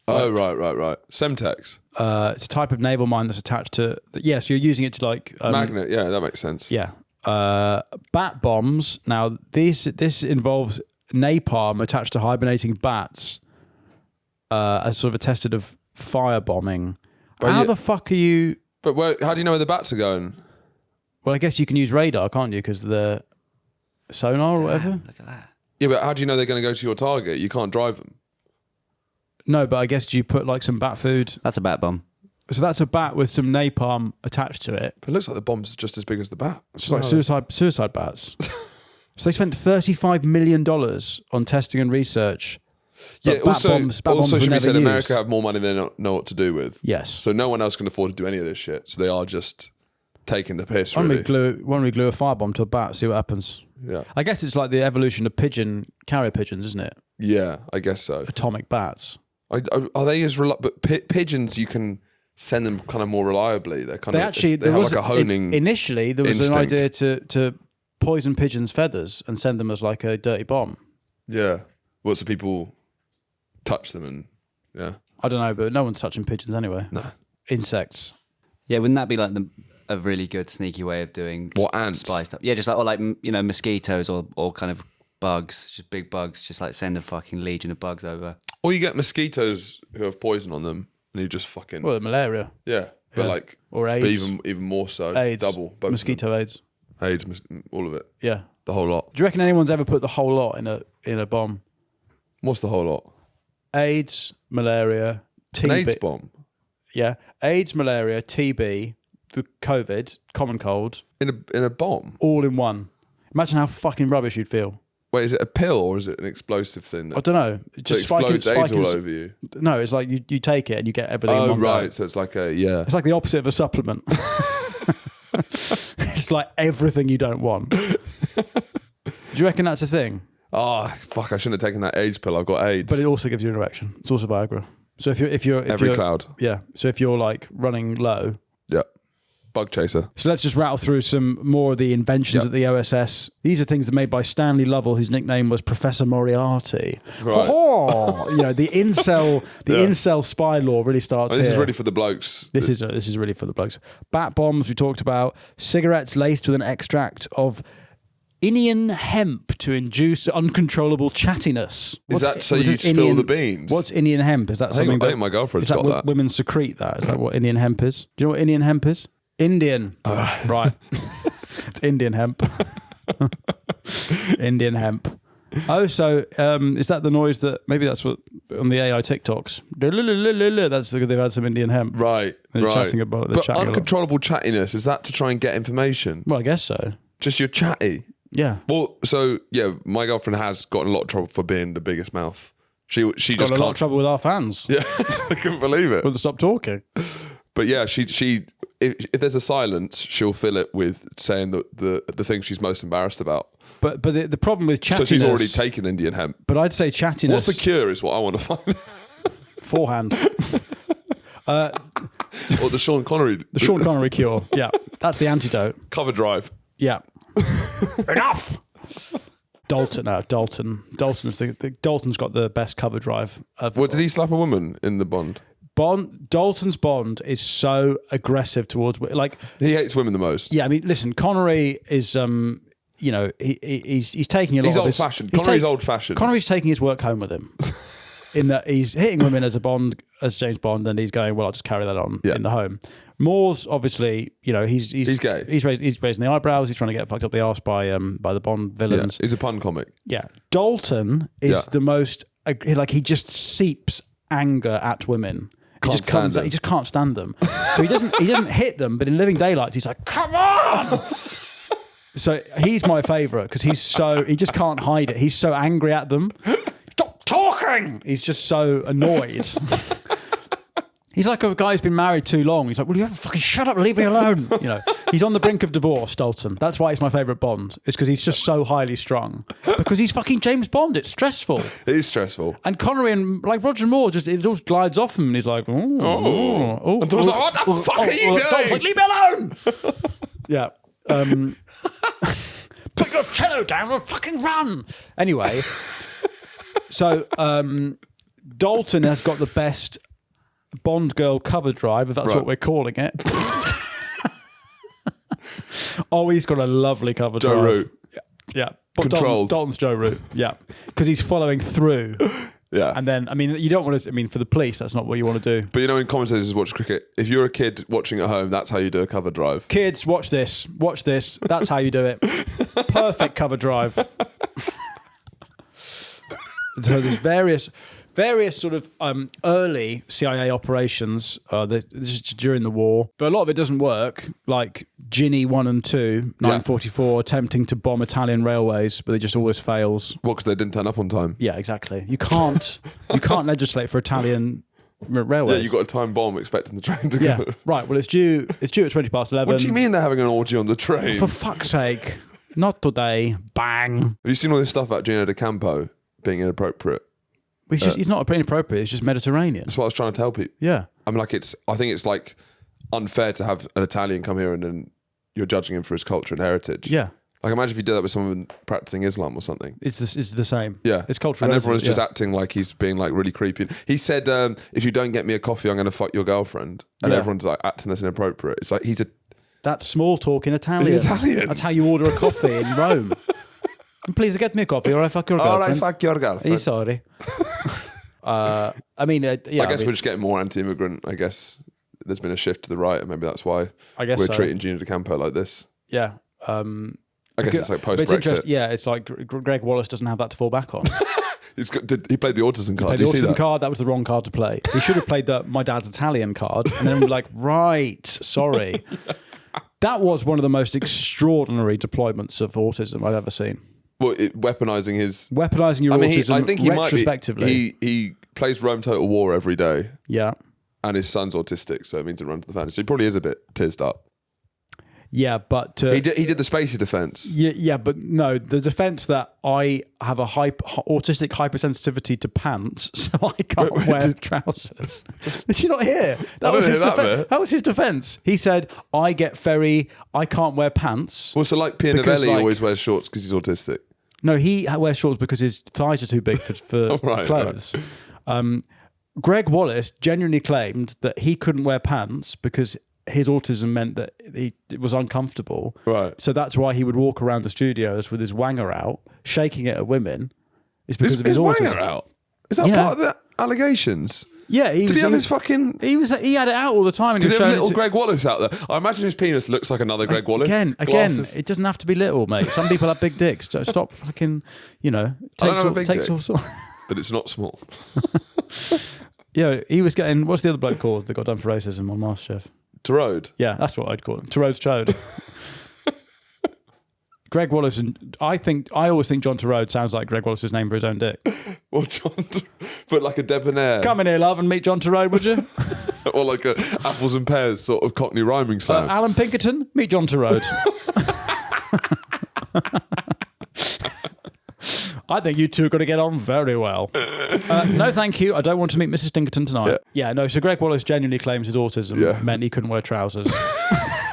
Oh, right. Semtex. It's a type of naval mine that's attached to. Yes, you're using it to like Magnet. Yeah, that makes sense. Yeah. Bat bombs. Now this involves napalm attached to hibernating bats as sort of a test of firebombing. But How the fuck are you? But how do you know where the bats are going? Well, I guess you can use radar, can't you? Because the sonar or whatever. Look at that. Yeah, but how do you know they're going to go to your target? You can't drive them. No, but I guess do you put like some bat food? That's a bat bomb. So that's a bat with some napalm attached to it. But it looks like the bomb's just as big as the bat. It's like suicide bats. So they spent $35 million on testing and research. Yeah, also bombs were should be never said, used. America have more money than they know what to do with. Yes. So no one else can afford to do any of this shit. So they are just taking the piss, Why really. don't we glue a firebomb to a bat, see what happens? Yeah. I guess it's like the evolution of carrier pigeons, isn't it? Yeah, I guess so. Atomic bats. Are they as but pigeons, you can send them kind of more reliably. They're kind They of actually they have like a honing. Initially, there was instinct. an idea to poison pigeons' feathers and send them as like a dirty bomb. Yeah. Well, so people touch them and yeah. I don't know, but no one's touching pigeons anyway. No. Insects. Yeah, wouldn't that be like a really good sneaky way of doing What, ants? spy stuff? Yeah, just like or like mosquitoes or kind of bugs, just big bugs. Just like send a fucking legion of bugs over. Or you get mosquitoes who have poison on them and you just fucking Well, malaria. yeah. But Yeah. like Or but AIDS. even more so. AIDS. Double. Both of Mosquito AIDS. them. AIDS, all of it. Yeah. The whole lot. Do you reckon anyone's ever put the whole lot in a bomb? What's the whole lot? AIDS, malaria, TB. An AIDS bomb? Yeah. AIDS, malaria, TB, the COVID, common cold, In a bomb? all in one. Imagine how fucking rubbish you'd feel. Wait, is it a pill or is it an explosive thing I that don't know. that Just explodes AIDS all in- over you? No, it's like you take it and you get everything in Oh one go. right, so it's like a yeah. It's like the opposite of a supplement. It's like everything you don't want. Do you reckon that's a thing? Oh fuck! I shouldn't have taken that AIDS pill. I've got AIDS. But it also gives you an erection. It's also Viagra. So if you're Every cloud. Yeah. So if you're like running low. Yeah. Bug chaser. So let's just rattle through some more of the inventions Yep. at the OSS. These are things that are made by Stanley Lovell, whose nickname was Professor Moriarty. Right. You know, the incel spy law really starts Oh, this is here. really for the blokes. This is really for the blokes. Bat bombs we talked about. Cigarettes laced with an extract of Indian hemp to induce uncontrollable chattiness. Is that so what you is spill the beans? What's Indian hemp? Is that something I think my girlfriend's is that got what that. women secrete that? Is that what Indian hemp is? Do you know what Indian hemp is? Indian. Right. It's Indian hemp. Indian hemp. Oh, so is that the noise that maybe that's what on the AI TikToks? That's because they've had some Indian hemp. Right. They're right. chatting about it. They're But chatting a lot. uncontrollable chattiness, is that to try and get information? Well, I guess so. Just you're chatty. Yeah. Well, so yeah, my girlfriend has gotten a lot of trouble for being the biggest mouth. She Got just a lot of can't. trouble with our fans. Yeah, I couldn't believe it. Will they stop talking? But yeah, she if there's a silence, she'll fill it with saying the thing she's most embarrassed about. But the problem with chattiness. So she's already taken Indian hemp. But I'd say chattiness. What's the cure? Is what I want to find. Forehand. Or the Sean Connery. The Sean Connery cure. Yeah. That's the antidote. Cover drive. Yeah. Enough. Dalton's Dalton's got the best cover drive. What did he slap a woman in the Bond? Dalton's Bond is so aggressive towards like He hates women the most. yeah. I mean, listen, Connery is you know he's taking a lot. He's of old his, fashioned. he's Connery's take- old fashioned. Connery's taking his work home with him. In that he's hitting women as James Bond, and he's going, well, I'll just carry that on in the home. Moore's obviously, you know, he's gay. He's raising the eyebrows. He's trying to get fucked up the arse by the Bond Yeah, villains. he's a pun comic. Yeah. Dalton is Yeah. the most like he just seeps anger at women. He Can't just comes stand out, he just can't stand them. So he doesn't hit them, but in Living Daylight he's like, come on. So he's my favourite because he just can't hide it. He's so angry at them. Stop talking. He's just so annoyed. He's like a guy who's been married too long. He's like, will you ever fucking shut up and leave me alone? You know, he's on the brink of divorce, Dalton. That's why he's my favourite Bond. It's because he's just so highly strung. Because he's fucking James Bond. It's stressful. It is stressful. And Connery and like Roger Moore, it all glides off him and he's like, oh. And I was like, what the fuck are you doing? Dalton's like, leave me alone. Yeah. put your cello down and fucking run. Anyway, so Dalton has got the best Bond girl cover drive, if that's what we're calling it. Oh, he's got a lovely cover Joe drive. Root. Yeah. But Controlled. Dalton's Joe Root. Yeah. Because he's following through. Yeah. And then, I mean, you don't want to, I mean, for the police, that's not what you want to do. But you know, when commentators watch cricket, if you're a kid watching at home, that's how you do a cover drive. Kids, watch this. Watch this. That's how you do it. Perfect cover drive. So there's various sort of early CIA operations this is during the war, but a lot of it doesn't work, like Ginny 1 and 2, 944, attempting to bomb Italian railways, but it just always fails. Well, because they didn't turn up on time. Yeah, exactly. You can't legislate for Italian railways. Yeah, you got a time bomb expecting the train to Yeah, go. right. Well, it's due at 11:20. What do you mean they're having an orgy on the train? For fuck's sake. Not today. Bang. Have you seen all this stuff about Gino D'Acampo being inappropriate? He's not inappropriate. It's just Mediterranean. That's what I was trying to tell people. Yeah. I mean, I think it's like unfair to have an Italian come here and then you're judging him for his culture and heritage. Yeah. Like, imagine if you did that with someone practicing Islam or something. It's the same. Yeah. It's cultural. And everyone's just acting like he's being like really creepy. He said, if you don't get me a coffee, I'm going to fuck your girlfriend. And everyone's like acting that's inappropriate. It's like That's small talk in Italian. That's how you order a coffee in Rome. Please get me a coffee or I fuck your girlfriend. All right, fuck your girlfriend. Are you sorry? I mean, I guess we're just getting more anti-immigrant. I guess there's been a shift to the right, and maybe that's why we're treating Gino D'Acampo like this. Yeah. I guess it's like post-Brexit. Yeah, it's like Greg Wallace doesn't have that to fall back on. He played the autism card. He played the autism card. That was the wrong card to play. He should have played the my dad's Italian card, and then be like, right, sorry. That was one of the most extraordinary deployments of autism I've ever seen. Well, weaponising your autism. I think he retrospectively. Might be, he plays Rome Total War every day. Yeah. And his son's autistic, so it means it runs to the family. So he probably is a bit tizzed up. Yeah, but he did the spacey defence. Yeah, but no, the defence that I have a autistic hypersensitivity to pants, so I can't wear trousers. Did you not hear? That was his defence. He said, I can't wear pants. Well, so like Pianovelli always wears shorts because he's autistic. No, he wears shorts because his thighs are too big for clothes. Right. Greg Wallace genuinely claimed that he couldn't wear pants because his autism meant that it was uncomfortable. Right. So that's why he would walk around the studios with his wanger out, shaking it at women. It's because of his autism. Wanger out? Is that part of the allegations? Yeah. Did he have his fucking... He had it out all the time. And did he have little Greg Wallace out there? I imagine his penis looks like another Greg Wallace. Again, it doesn't have to be little, mate. Some people have big dicks. Stop fucking, takes all sorts. But it's not small. Yeah, he was getting... What's the other bloke called that got done for racism on MasterChef? Terode. Yeah, that's what I'd call him. Terode's chode. Greg Wallace, and I always think John Terode sounds like Greg Wallace's name for his own dick. Well, but like a debonair. Come in here, love, and meet John Terode, would you? Or like a apples and pears sort of Cockney rhyming song. Alan Pinkerton, meet John Terode. I think you two are going to get on very well. No, thank you. I don't want to meet Mrs. Stinkerton tonight. Yeah, no. So Greg Wallace genuinely claims his autism meant he couldn't wear trousers.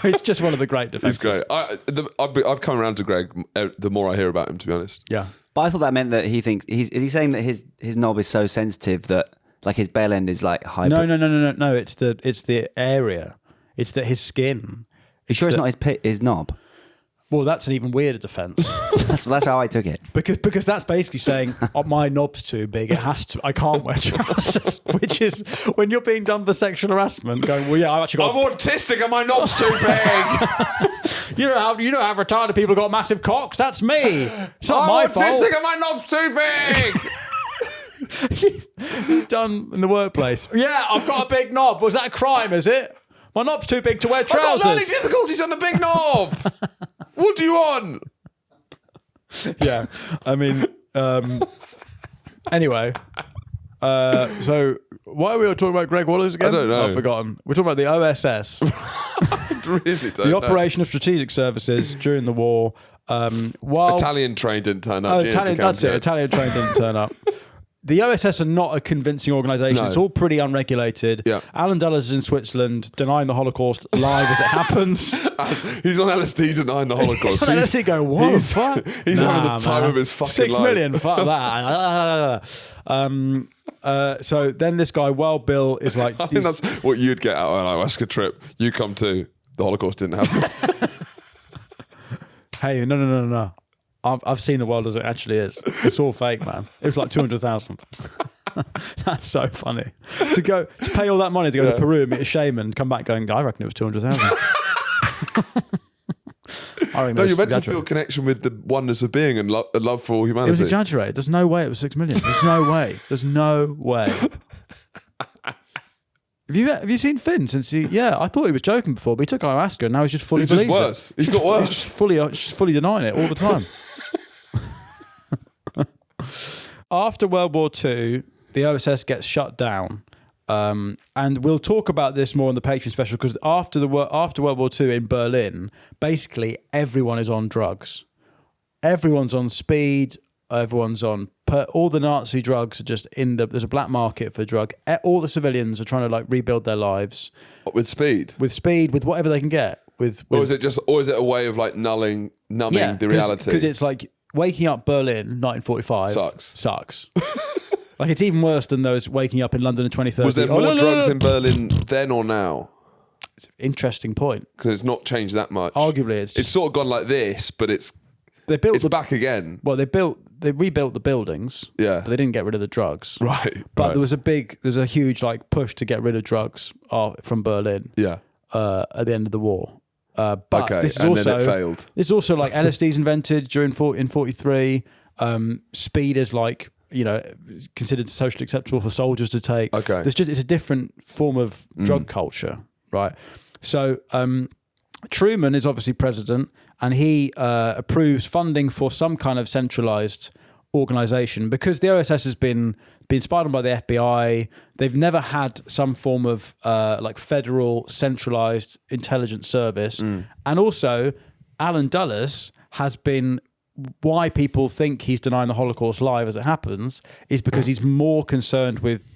It's just one of the great defences. He's great. I've come around to Greg the more I hear about him, to be honest. Yeah. But I thought that meant that he thinks... Is he saying that his knob is so sensitive that like his bell end is like high... No. It's the area. It's that his skin. It's not his knob? Well, that's an even weirder defence. That's how I took it. Because that's basically saying my knob's too big. I can't wear trousers. Which is when you're being done for sexual harassment. Going, well, yeah, I'm autistic and my knob's too big. you know how retarded people got massive cocks. That's me. It's not my fault. I'm autistic and my knob's too big. She's done in the workplace. Yeah, I've got a big knob. Was that a crime? Is it? My knob's too big to wear trousers. I've got learning difficulties on the big knob. What do you want? Yeah, I mean, anyway. So why are we talking about Greg Wallace again? I don't know. I've forgotten. We're talking about the OSS. Really don't the Operation of Strategic Services during the war. While Italian train didn't turn up. Italian train didn't turn up. the OSS are not a convincing organisation. No. It's all pretty unregulated. Yeah. Alan Dulles is in Switzerland denying the Holocaust live as it happens. He's on LSD denying the Holocaust. He's on LSD going, what the fuck? He's having the time of his fucking 6 life. million, fuck that. So then this guy, Wild Bill, is like... I think that's what you'd get out of an ayahuasca trip. You come too. The Holocaust didn't happen. Hey, no. I've seen the world as it actually is. It's all fake, man. It was like 200,000. That's so funny. To pay all that money to go to Peru and meet a shaman, come back going, I reckon it was 200,000. No, you're meant to feel connection with the oneness of being and love for all humanity. It was exaggerated. There's no way it was 6 million. There's no way. There's no way. Have you seen Finn since he? Yeah, I thought he was joking before, but he took ayahuasca and now he's just fully. He's just believes worse. It. He's got worse. He's just fully denying it all the time. After World War II, the OSS gets shut down, and we'll talk about this more on the Patreon special because after World War II in Berlin, basically everyone is on drugs. Everyone's on speed. Everyone's on all the Nazi drugs are just there's a black market for drug. All the civilians are trying to like rebuild their lives With speed? with whatever they can get. Or is it a way of like numbing the reality? Because it's like waking up Berlin 1945 sucks. Like it's even worse than those waking up in London in 2030. Was there more drugs in Berlin then or now? It's an interesting point. Because it's not changed that much. Arguably, it's sort of gone like this, but it's back again. Well, they rebuilt the buildings. Yeah. But they didn't get rid of the drugs. Right. But there was a huge like push to get rid of drugs from Berlin. Yeah. At the end of the war. But this is and also then it failed. This is also like LSD's invented in 43. Speed is like considered socially acceptable for soldiers to take. Okay. It's a different form of drug culture, right? So Truman is obviously president, and he approves funding for some kind of centralized organization because the OSS has been spied on by the FBI. They've never had some form of like federal centralized intelligence service, and also Alan Dulles has been. Why people think he's denying the Holocaust live as it happens is because he's more concerned with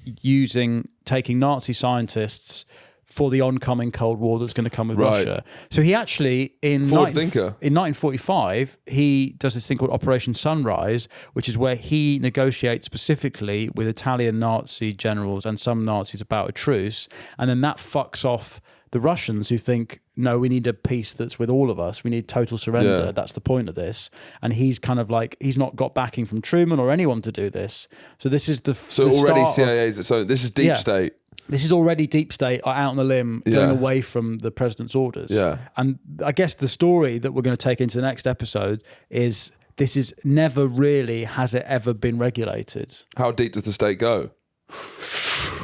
taking Nazi scientists for the oncoming Cold War that's going to come with Russia. So he actually, in 1945, he does this thing called Operation Sunrise, which is where he negotiates specifically with Italian Nazi generals and some Nazis about a truce, and then that fucks off the Russians who think, no, we need a peace that's with all of us. We need total surrender. Yeah. That's the point of this. And he's kind of like, he's not got backing from Truman or anyone to do this. So this is So already CIA's, so this is deep state. This is already deep state out on the limb, going away from the president's orders. Yeah. And I guess the story that we're going to take into the next episode is this is never really, has it ever been regulated? How deep does the state go?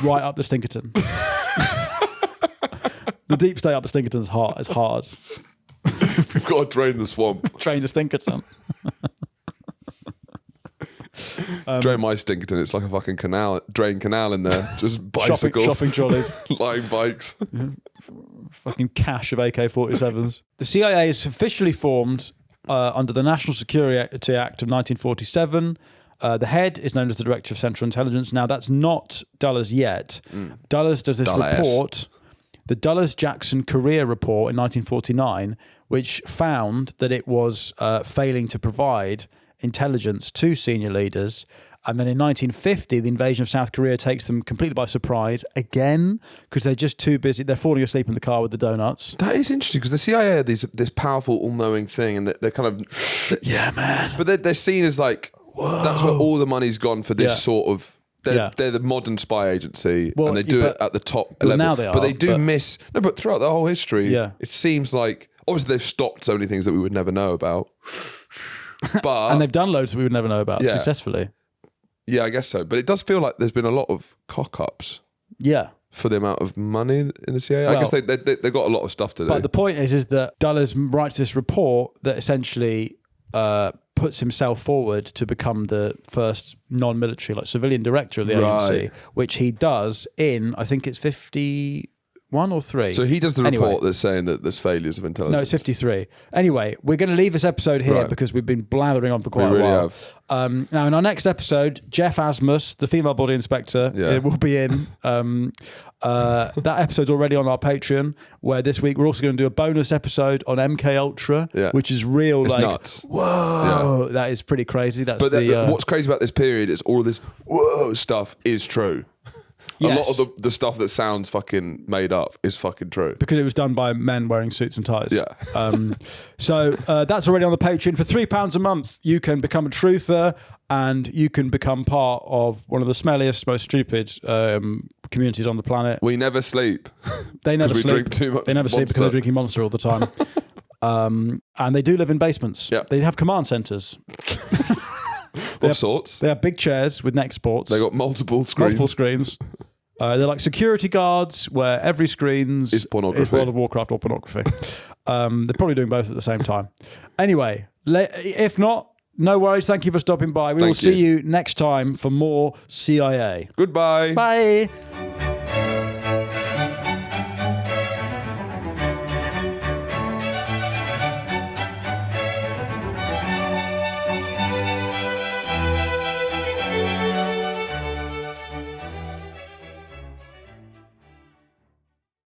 Right up the Stinkerton. The deep state up the Stinkerton's hard. It's hard. We've got to drain the swamp. Drain the Stinkerton. Drain my Stinkerton. It's like a fucking drain canal in there. Just bicycles. Shopping trolleys. Lying bikes. Fucking cache of AK-47s. The CIA is officially formed under the National Security Act of 1947. The head is known as the Director of Central Intelligence. Now, that's not Dulles yet. Dulles does this report... The Dulles-Jackson Career Report in 1949, which found that it was failing to provide intelligence to senior leaders. And then in 1950, the invasion of South Korea takes them completely by surprise again because they're just too busy. They're falling asleep in the car with the donuts. That is interesting because the CIA are this powerful, all-knowing thing, and they're kind of... Yeah, man. But they're seen as like, whoa, that's where all the money's gone for this sort of... They're the modern spy agency, and they do it at the top level. Now they are, but they do miss... No, but throughout the whole history, it seems like... Obviously, they've stopped so many things that we would never know about. But and they've done loads that we would never know about successfully. Yeah, I guess so. But it does feel like there's been a lot of cock-ups. Yeah. For the amount of money in the CIA. I guess they've got a lot of stuff to do. But the point is that Dulles writes this report that essentially... puts himself forward to become the first non-military, like civilian director of the agency, which he does in, I think it's 51 1 or 3. So he does the Anyway. report that's saying that there's failures of intelligence. No, it's 53. Anyway, we're going to leave this episode here Right. because we've been blathering on for quite We a really while. have. Now, in our next episode, Jeff Asmus, the female body inspector, will be in. That episode's already on our Patreon, where this week we're also going to do a bonus episode on MK Ultra, which is real. It's like, nuts. Whoa, that is pretty crazy. That's But what's crazy about this period is all of this whoa stuff is true. Yes. A lot of the stuff that sounds fucking made up is fucking true. because it was done by men wearing suits and ties. Yeah. So that's already on the Patreon. For £3 a month, you can become a truther and you can become part of one of the smelliest, most stupid communities on the planet. We never sleep. They never 'Cause we sleep. drink too much They never sleep because they're Monster. drinking Monster all the time. And they do live in basements. Yeah. They have command centres. Of sorts. They have big chairs with neck sports. They got multiple screens. multiple screens. They're like security guards where every screen's Is pornography. is World of Warcraft or pornography. They're probably doing both at the same time. Anyway, if not, no worries. Thank you for stopping by. We will Thank see you. you next time for more CIA. Goodbye. Bye.